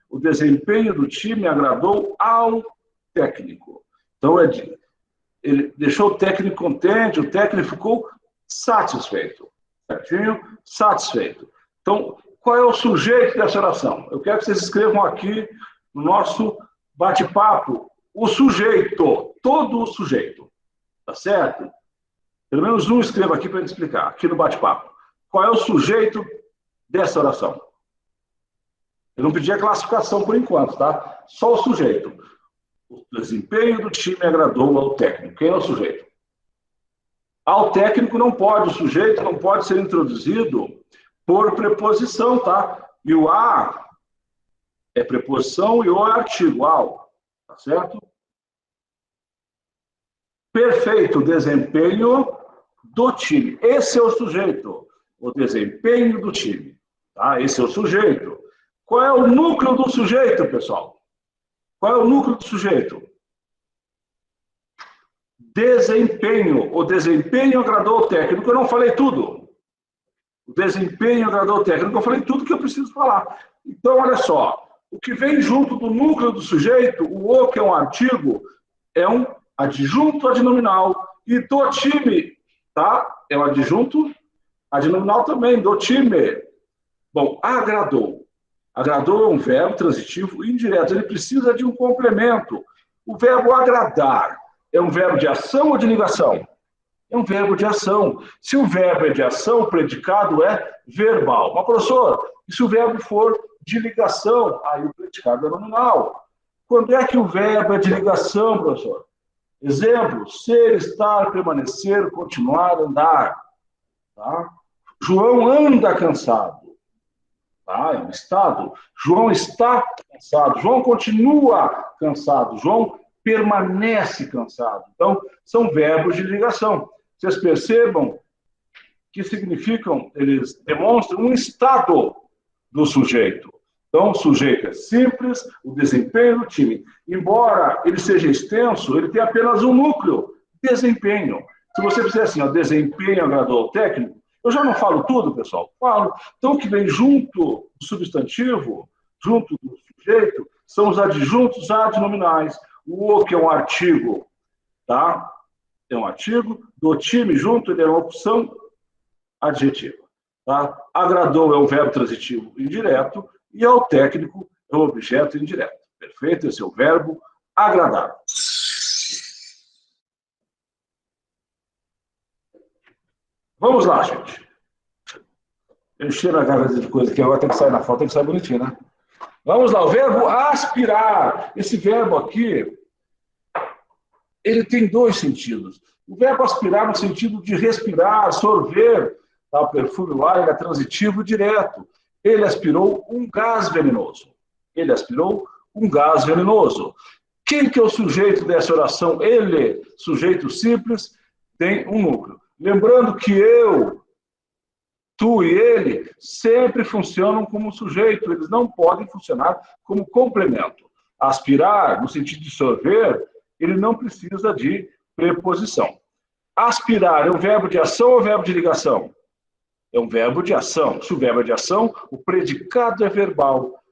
O desempenho do time agradou ao técnico. Então, ele deixou o técnico contente, o técnico ficou satisfeito. Certinho? Satisfeito. Então, qual é o sujeito dessa oração? Eu quero que vocês escrevam aqui no nosso bate-papo o sujeito, todo o sujeito. Tá certo? Pelo menos um escreva aqui para a gente explicar, aqui no bate-papo. Qual é o sujeito dessa oração? Eu não pedi a classificação por enquanto, tá? Só o sujeito. O desempenho do time agradou ao técnico. Quem é o sujeito? Ao técnico não pode, o sujeito não pode ser introduzido por preposição, tá? E o a é preposição e o é artigo, ao, tá certo? Perfeito desempenho do time. Esse é o sujeito, o desempenho do time, tá? Esse é o sujeito. Qual é o núcleo do sujeito, pessoal? Qual é o núcleo do sujeito? Desempenho. O desempenho agradou o técnico. Eu não falei tudo. O desempenho agradou o técnico. Eu falei tudo que eu preciso falar. Então, olha só. O que vem junto do núcleo do sujeito, o que é um artigo, é um adjunto adnominal. E do time, tá? É um adjunto adnominal também, do time. Bom, agradou. Agradou é um verbo transitivo indireto. Ele precisa de um complemento. O verbo agradar é um verbo de ação ou de ligação? É um verbo de ação. Se o verbo é de ação, o predicado é verbal. Mas, professor, e se o verbo for de ligação? Aí o predicado é nominal. Quando é que o verbo é de ligação, professor? Exemplo, ser, estar, permanecer, continuar, andar. Tá? João anda cansado. Tá? É um estado. João está cansado. João continua cansado. João permanece cansado. Então, são verbos de ligação. Vocês percebam que significam, eles demonstram um estado do sujeito. Então, o sujeito é simples, o desempenho do time. Embora ele seja extenso, ele tem apenas um núcleo, desempenho. Se você fizer assim, ó, desempenho agradou ao técnico, eu já não falo tudo, pessoal. Falo. Então, o que vem junto do substantivo, junto do sujeito, são os adjuntos adnominais. O que é um artigo, tá? É um artigo. Do time junto, ele é uma opção adjetiva. Tá? Agradou é um verbo transitivo indireto e ao técnico é um objeto indireto. Perfeito? Esse é o verbo agradar. Vamos lá, gente. Encher a garganta de coisa que agora tem que sair na foto, tem que sair bonitinho, né? Vamos lá, o verbo aspirar. Esse verbo aqui, ele tem dois sentidos. O verbo aspirar no sentido de respirar, sorver, tá? O perfume do ar, ele é transitivo direto. Ele aspirou um gás venenoso. Ele aspirou um gás venenoso. Quem que é o sujeito dessa oração? Ele, sujeito simples, tem um núcleo. Lembrando que eu, tu e ele sempre funcionam como sujeito, eles não podem funcionar como complemento. Aspirar, no sentido de sorver, ele não precisa de preposição. Aspirar é um verbo de ação ou verbo de ligação? É um verbo de ação. Se o verbo é de ação, o predicado é verbal.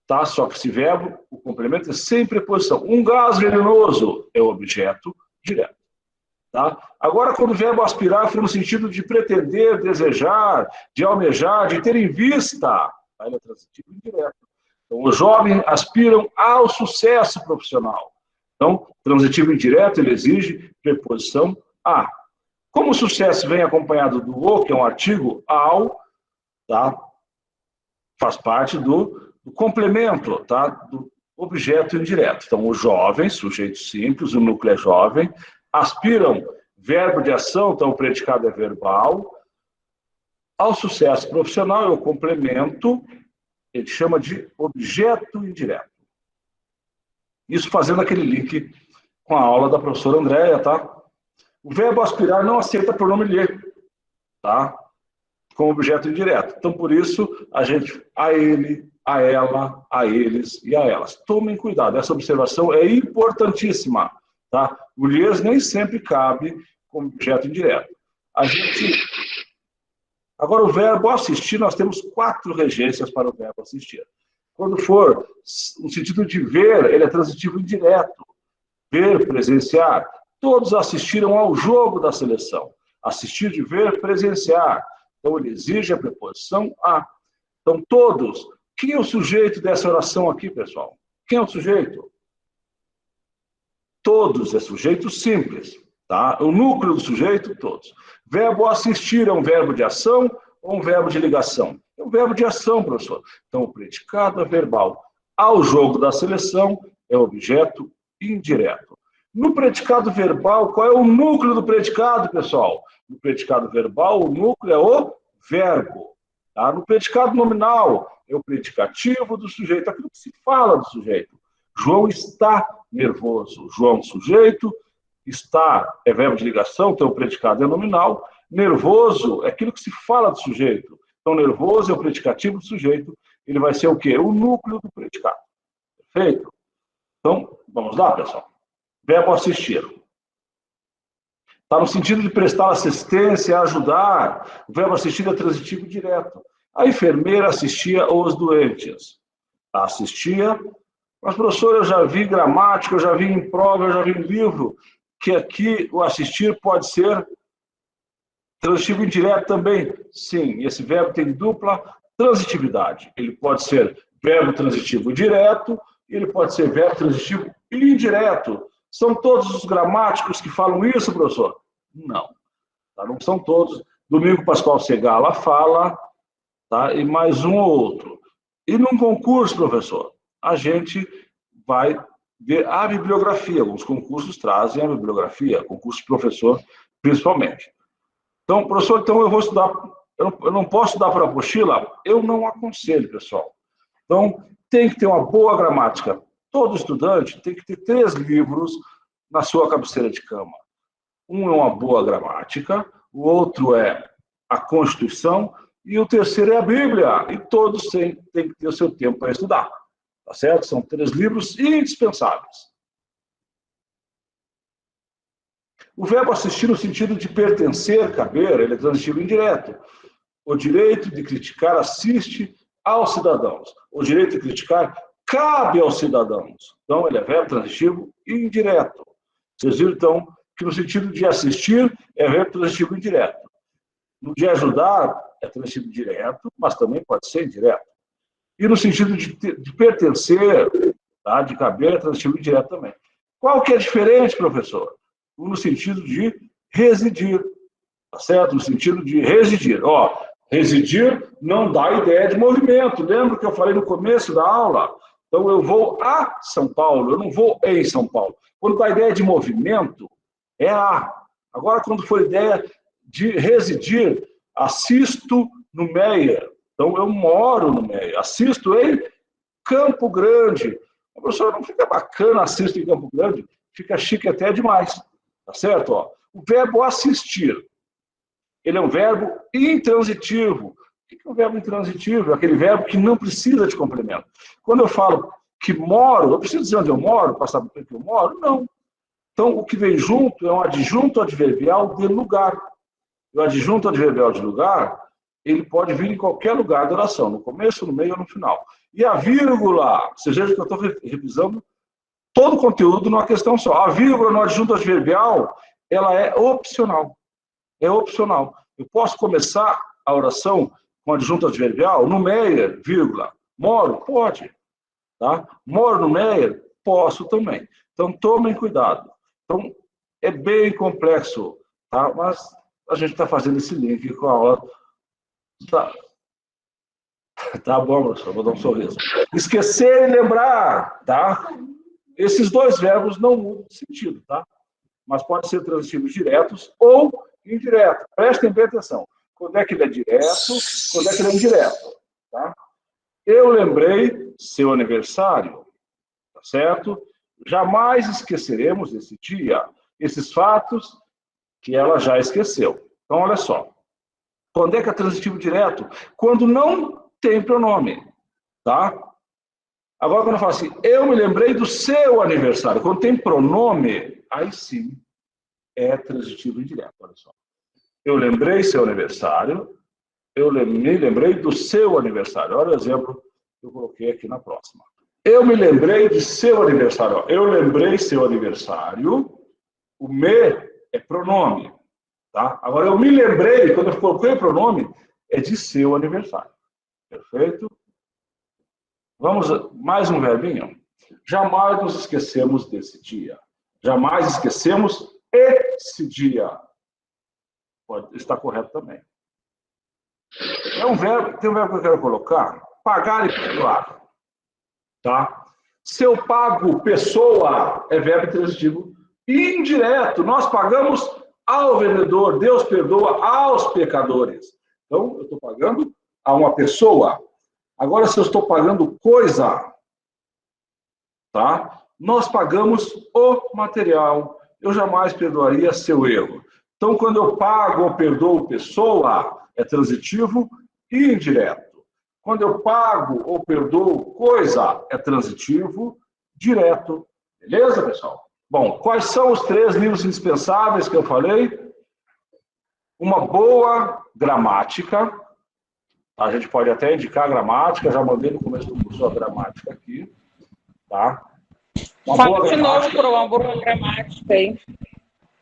Tá? Só que esse verbo, o complemento é sem preposição. Um gás venenoso é o objeto direto. Tá? Agora, quando o verbo aspirar for no sentido de pretender, desejar, de almejar, de ter em vista, aí é transitivo indireto. Então, os jovens aspiram ao sucesso profissional. Então, transitivo indireto, ele exige preposição a. Como o sucesso vem acompanhado do o, que é um artigo, ao, tá? Faz parte do complemento, tá? Do objeto indireto. Então, os jovens, sujeito simples, o núcleo é jovem, aspiram, verbo de ação, então o predicado é verbal, ao sucesso profissional é o complemento, ele chama de objeto indireto. Isso fazendo aquele link com a aula da professora Andréia, tá? O verbo aspirar não aceita pronome lhe, tá? Com objeto indireto. Então, por isso, a gente, a ele, a ela, a eles e a elas. Tomem cuidado, essa observação é importantíssima, tá? O lhes nem sempre cabe como objeto indireto. Agora, o verbo assistir, nós temos 4 regências para o verbo assistir. Quando for no sentido de ver, ele é transitivo indireto. Ver, presenciar. Todos assistiram ao jogo da seleção. Assistir de ver, presenciar. Então, ele exige a preposição a. Então, todos. Quem é o sujeito dessa oração aqui, pessoal? Quem é o sujeito? Todos, é sujeito simples. Tá? O núcleo do sujeito, todos. Verbo assistir é um verbo de ação ou um verbo de ligação? É um verbo de ação, professor. Então, o predicado é verbal. Ao jogo da seleção é objeto indireto. No predicado verbal, qual é o núcleo do predicado, pessoal? No predicado verbal, o núcleo é o verbo. Tá? No predicado nominal, é o predicativo do sujeito, aquilo que se fala do sujeito. João está nervoso. João, sujeito, está, é verbo de ligação, então o predicado é nominal. Nervoso é aquilo que se fala do sujeito. Então, nervoso é o predicativo do sujeito. Ele vai ser o quê? O núcleo do predicado. Perfeito? Então, vamos lá, pessoal. Verbo assistir. Está no sentido de prestar assistência, ajudar. O verbo assistir é transitivo direto. A enfermeira assistia os doentes. Assistia. Mas, professor, eu já vi gramática, eu já vi em prova, eu já vi em livro, que aqui o assistir pode ser transitivo indireto também. Sim, esse verbo tem dupla transitividade. Ele pode ser verbo transitivo direto e ele pode ser verbo transitivo indireto. São todos os gramáticos que falam isso, professor? Não. Tá? Não são todos. Domingo Pascoal Segala fala, tá? E mais um ou outro. E num concurso, professor, a gente vai ver a bibliografia. Alguns concursos trazem a bibliografia, concurso de professor, principalmente. Então, professor, então eu vou estudar, eu não posso estudar para a apostila? Eu não aconselho, pessoal. Então, tem que ter uma boa gramática. Todo estudante tem que ter 3 livros na sua cabeceira de cama. Um é uma boa gramática, o outro é a Constituição e o terceiro é a Bíblia. E todos têm que ter o seu tempo para estudar. Tá certo? São 3 livros indispensáveis. O verbo assistir no sentido de pertencer, caber, ele é transitivo indireto. O direito de criticar assiste aos cidadãos. O direito de criticar cabe aos cidadãos. Então, ele é verbo transitivo indireto. Vocês viram, então, que no sentido de assistir é verbo transitivo indireto. No de ajudar é transitivo direto, mas também pode ser indireto. E no sentido de pertencer, tá? De caber, é transitivo indireto também. Qual que é diferente, professor? No sentido de residir, tá certo? No sentido de residir. Ó, residir não dá ideia de movimento. Lembra que eu falei no começo da aula? Então, eu vou a São Paulo, eu não vou em São Paulo. Quando dá ideia de movimento, é a. Agora, quando for ideia de residir, assisto no Meier. Então, eu moro no Meier. Assisto em Campo Grande. Professor, não fica bacana assisto em Campo Grande? Fica chique até demais. Tá certo? Ó, o verbo assistir, ele é um verbo intransitivo. O que é um verbo intransitivo? É aquele verbo que não precisa de complemento. Quando eu falo que moro, eu preciso dizer onde eu moro, para saber onde eu moro? Não. Então, o que vem junto é um adjunto adverbial de lugar. O adjunto adverbial de lugar, ele pode vir em qualquer lugar da oração, no começo, no meio ou no final. E a vírgula, vocês vejam que eu estou revisando todo o conteúdo numa questão só. A vírgula no adjunto adverbial, ela é opcional. É opcional. Eu posso começar a oração com adjunto adverbial no Meier, vírgula. Moro? Pode. Tá? Moro no Meier? Posso também. Então, tomem cuidado. Então, é bem complexo, tá? Mas a gente está fazendo esse link com a aula. Tá bom, professor, vou dar um sorriso. Esquecer e lembrar, tá? Esses 2 verbos não mudam de sentido, tá? Mas pode ser transitivos diretos ou indiretos. Prestem bem atenção. Quando é que ele é direto, quando é que ele é indireto, tá? Eu lembrei seu aniversário, tá certo? Jamais esqueceremos esse dia, esses fatos que ela já esqueceu. Então, olha só. Quando é que é transitivo direto? Quando não tem pronome, tá? Agora, quando eu falo assim, eu me lembrei do seu aniversário. Quando tem pronome, aí sim é transitivo indireto, olha só. Eu lembrei seu aniversário, me lembrei do seu aniversário. Olha o exemplo que eu coloquei aqui na próxima. Eu me lembrei de seu aniversário. Ó. Eu lembrei seu aniversário, o me é pronome. Tá? Agora, eu me lembrei, quando eu coloquei o pronome, é de seu aniversário. Perfeito? Vamos, mais um verbinho. Jamais nos esquecemos desse dia. Jamais esquecemos esse dia. Pode estar correto também. Tem um verbo que eu quero colocar. Pagar e perdoar. Tá? Se eu pago pessoa, é verbo transitivo E indireto, nós pagamos ao vendedor, Deus perdoa aos pecadores. Então, eu estou pagando a uma pessoa. Agora, se eu estou pagando coisa, tá? Nós pagamos o material. Eu jamais perdoaria seu erro. Então, quando eu pago ou perdoo pessoa, é transitivo e indireto. Quando eu pago ou perdoo coisa, é transitivo direto. Beleza, pessoal? Bom, quais são os 3 livros indispensáveis que eu falei? Uma boa gramática. A gente pode até indicar a gramática, já mandei no começo do curso a gramática aqui. Tá? Fala de novo para uma boa gramática aí.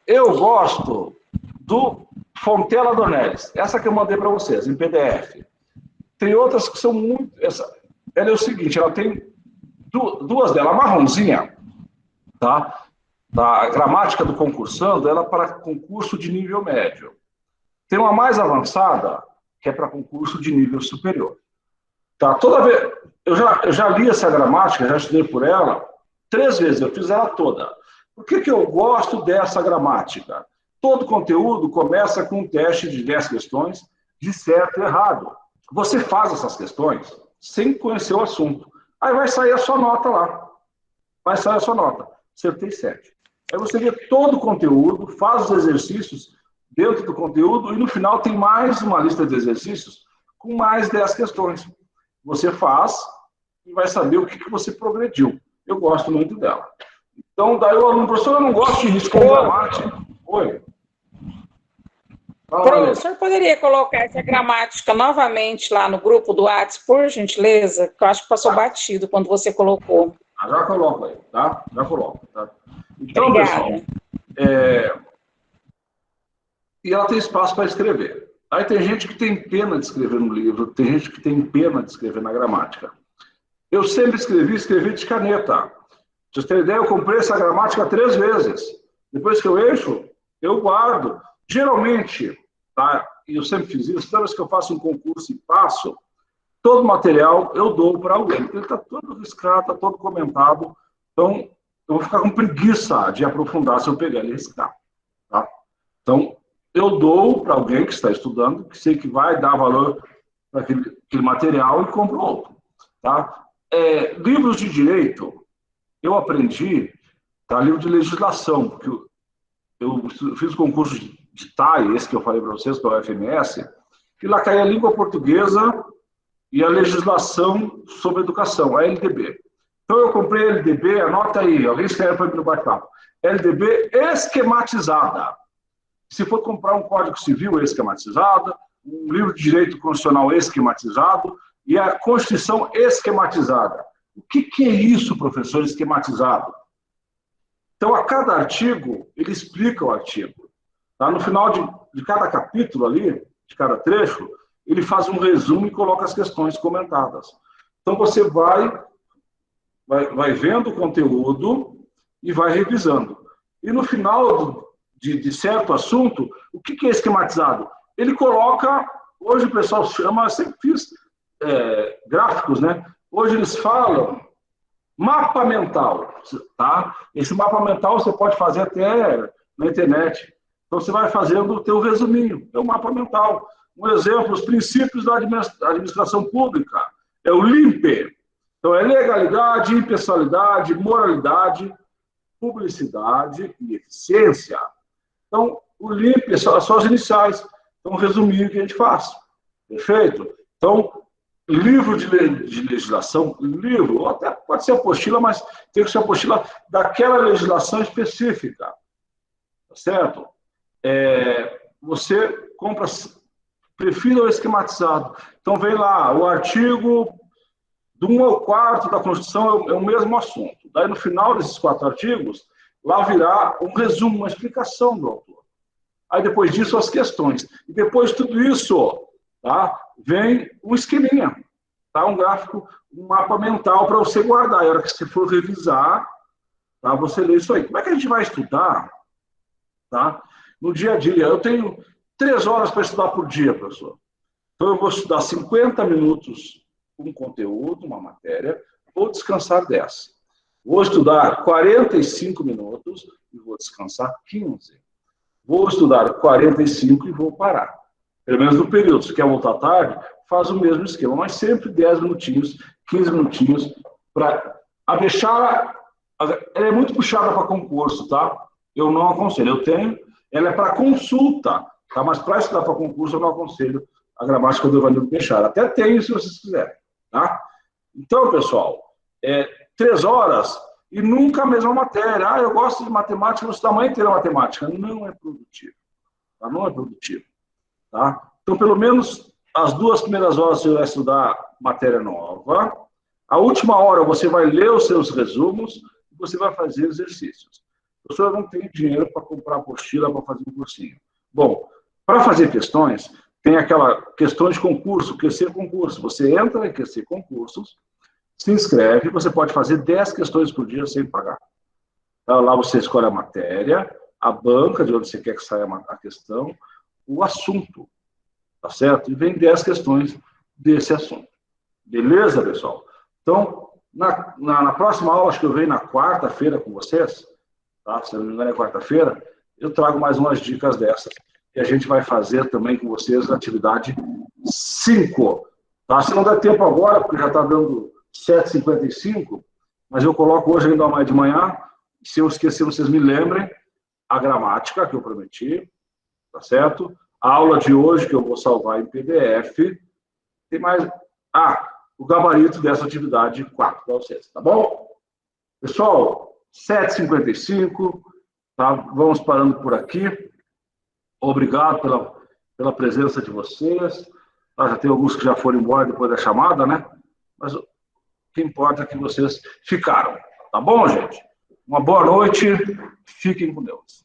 Eu gosto do Fontela Dornelles, essa que eu mandei para vocês, em PDF. Tem outras que são muito... Ela é o seguinte, ela tem duas dela, a marronzinha, tá? Da gramática do concursando, ela é para concurso de nível médio. Tem uma mais avançada, que é para concurso de nível superior. Tá? Toda vez... Eu já li essa gramática, já estudei por ela 3 vezes, eu fiz ela toda. Por que eu gosto dessa gramática? Todo conteúdo começa com um teste de 10 questões de certo e errado. Você faz essas questões sem conhecer o assunto. Aí vai sair a sua nota lá. Vai sair a sua nota. Acertei 7. Aí você vê todo o conteúdo, faz os exercícios dentro do conteúdo e no final tem mais uma lista de exercícios com mais 10 questões. Você faz e vai saber o que você progrediu. Eu gosto muito dela. Então, daí o aluno, professor, eu não gosto de risco com gramática. Oi. Professor, poderia colocar essa gramática novamente lá no grupo do WhatsApp, por gentileza? Que eu acho que passou batido quando você colocou. Já coloco aí, tá? Já coloco. Tá? Então, Obrigada. pessoal, e ela tem espaço para escrever. Aí tem gente que tem pena de escrever no livro, tem gente que tem pena de escrever na gramática. Eu sempre escrevi de caneta. Pra vocês terem ideia, eu comprei essa gramática 3 vezes. Depois que eu encho, eu guardo. Geralmente, tá? E eu sempre fiz isso, toda vez que eu faço um concurso e passo, todo o material eu dou para alguém. Ele está todo riscado, está todo comentado. Então, eu vou ficar com preguiça de aprofundar se eu pegar ele e riscar. Tá? Então, eu dou para alguém que está estudando, que sei que vai dar valor para aquele material e compro outro. Tá? Livros de direito, eu aprendi, tá? Livro de legislação, porque eu fiz o concurso de TAI, esse que eu falei para vocês, que é o FMS, e lá cai a língua portuguesa e a legislação sobre educação, a LDB. Então eu comprei a LDB, anota aí, alguém escreve para mim no bate-papo, LDB esquematizada. Se for comprar um Código Civil esquematizado, um livro de direito constitucional esquematizado e a Constituição esquematizada. O que é isso, professor, esquematizado? Então, a cada artigo, ele explica o artigo. Tá? No final de cada capítulo ali, de cada trecho, ele faz um resumo e coloca as questões comentadas. Então, você vai vendo o conteúdo e vai revisando. E no final de certo assunto, o que é esquematizado? Ele coloca, hoje o pessoal chama, eu sempre fiz gráficos, né? Hoje eles falam mapa mental, tá? Esse mapa mental você pode fazer até na internet. Então você vai fazendo o teu resuminho, é o mapa mental. Um exemplo, os princípios da administração pública, é o LIMPE. Então é legalidade, impessoalidade, moralidade, publicidade e eficiência. Então, o LIMPE são as iniciais. Então, resuminho que a gente faz. Perfeito? Então, livro de legislação, livro, ou até pode ser apostila, mas tem que ser apostila daquela legislação específica. Tá certo? Você compra, prefira o esquematizado. Então, vem lá, o artigo do 1 ao 4 da Constituição é o mesmo assunto. Daí, no final desses 4 artigos, lá virá um resumo, uma explicação do autor. Aí, depois disso, as questões. E depois de tudo isso, tá, vem um esqueminha, tá, um gráfico, um mapa mental para você guardar. E a hora que você for revisar, tá, você lê isso aí. Como é que a gente vai estudar? Tá? No dia a dia. Eu tenho 3 horas para estudar por dia, professor. Então, eu vou estudar 50 minutos um conteúdo, uma matéria, vou descansar 10. Vou estudar 45 minutos, e vou descansar 15. Vou estudar 45 e vou parar. Pelo menos no período. Se quer voltar tarde, faz o mesmo esquema, mas sempre 10 minutinhos, 15 minutinhos, para a Bechara, ela é muito puxada para concurso, tá? Eu não aconselho. Eu tenho, ela é para consulta, tá? Mas para estudar para concurso, eu não aconselho a gramática do Evanildo Bechara. Até tenho, se vocês quiserem, tá? Então, pessoal, 3 horas e nunca a mesma matéria. Ah, eu gosto de matemática, vou estudar a manhã inteira matemática. Não é produtivo. Tá? Não é produtivo. Tá? Então, pelo menos as 2 primeiras horas você vai estudar matéria nova. A última hora você vai ler os seus resumos e você vai fazer exercícios. A professora não tem dinheiro para comprar apostila para fazer um cursinho. Bom, para fazer questões, tem aquela questão de concurso, QC concurso. Você entra em QC concursos, se inscreve, você pode fazer 10 questões por dia sem pagar. Então, lá você escolhe a matéria, a banca de onde você quer que saia a questão, o assunto, tá certo? E vem 10 questões desse assunto. Beleza, pessoal? Então, na próxima aula, acho que eu venho na quarta-feira com vocês, tá? Se eu não me engano é quarta-feira, eu trago mais umas dicas dessas. E a gente vai fazer também com vocês a atividade 5. Tá? Se não der tempo agora, porque já está dando 7h55, mas eu coloco hoje ainda mais de manhã, se eu esquecer, vocês me lembrem, a gramática que eu prometi, tá certo? A aula de hoje, que eu vou salvar em PDF, tem mais... o gabarito dessa atividade 4 para vocês, tá bom? Pessoal, 7h55, tá? Vamos parando por aqui. Obrigado pela presença de vocês. Já tem alguns que já foram embora depois da chamada, né? Mas o que importa é que vocês ficaram. Tá bom, gente? Uma boa noite. Fiquem com Deus.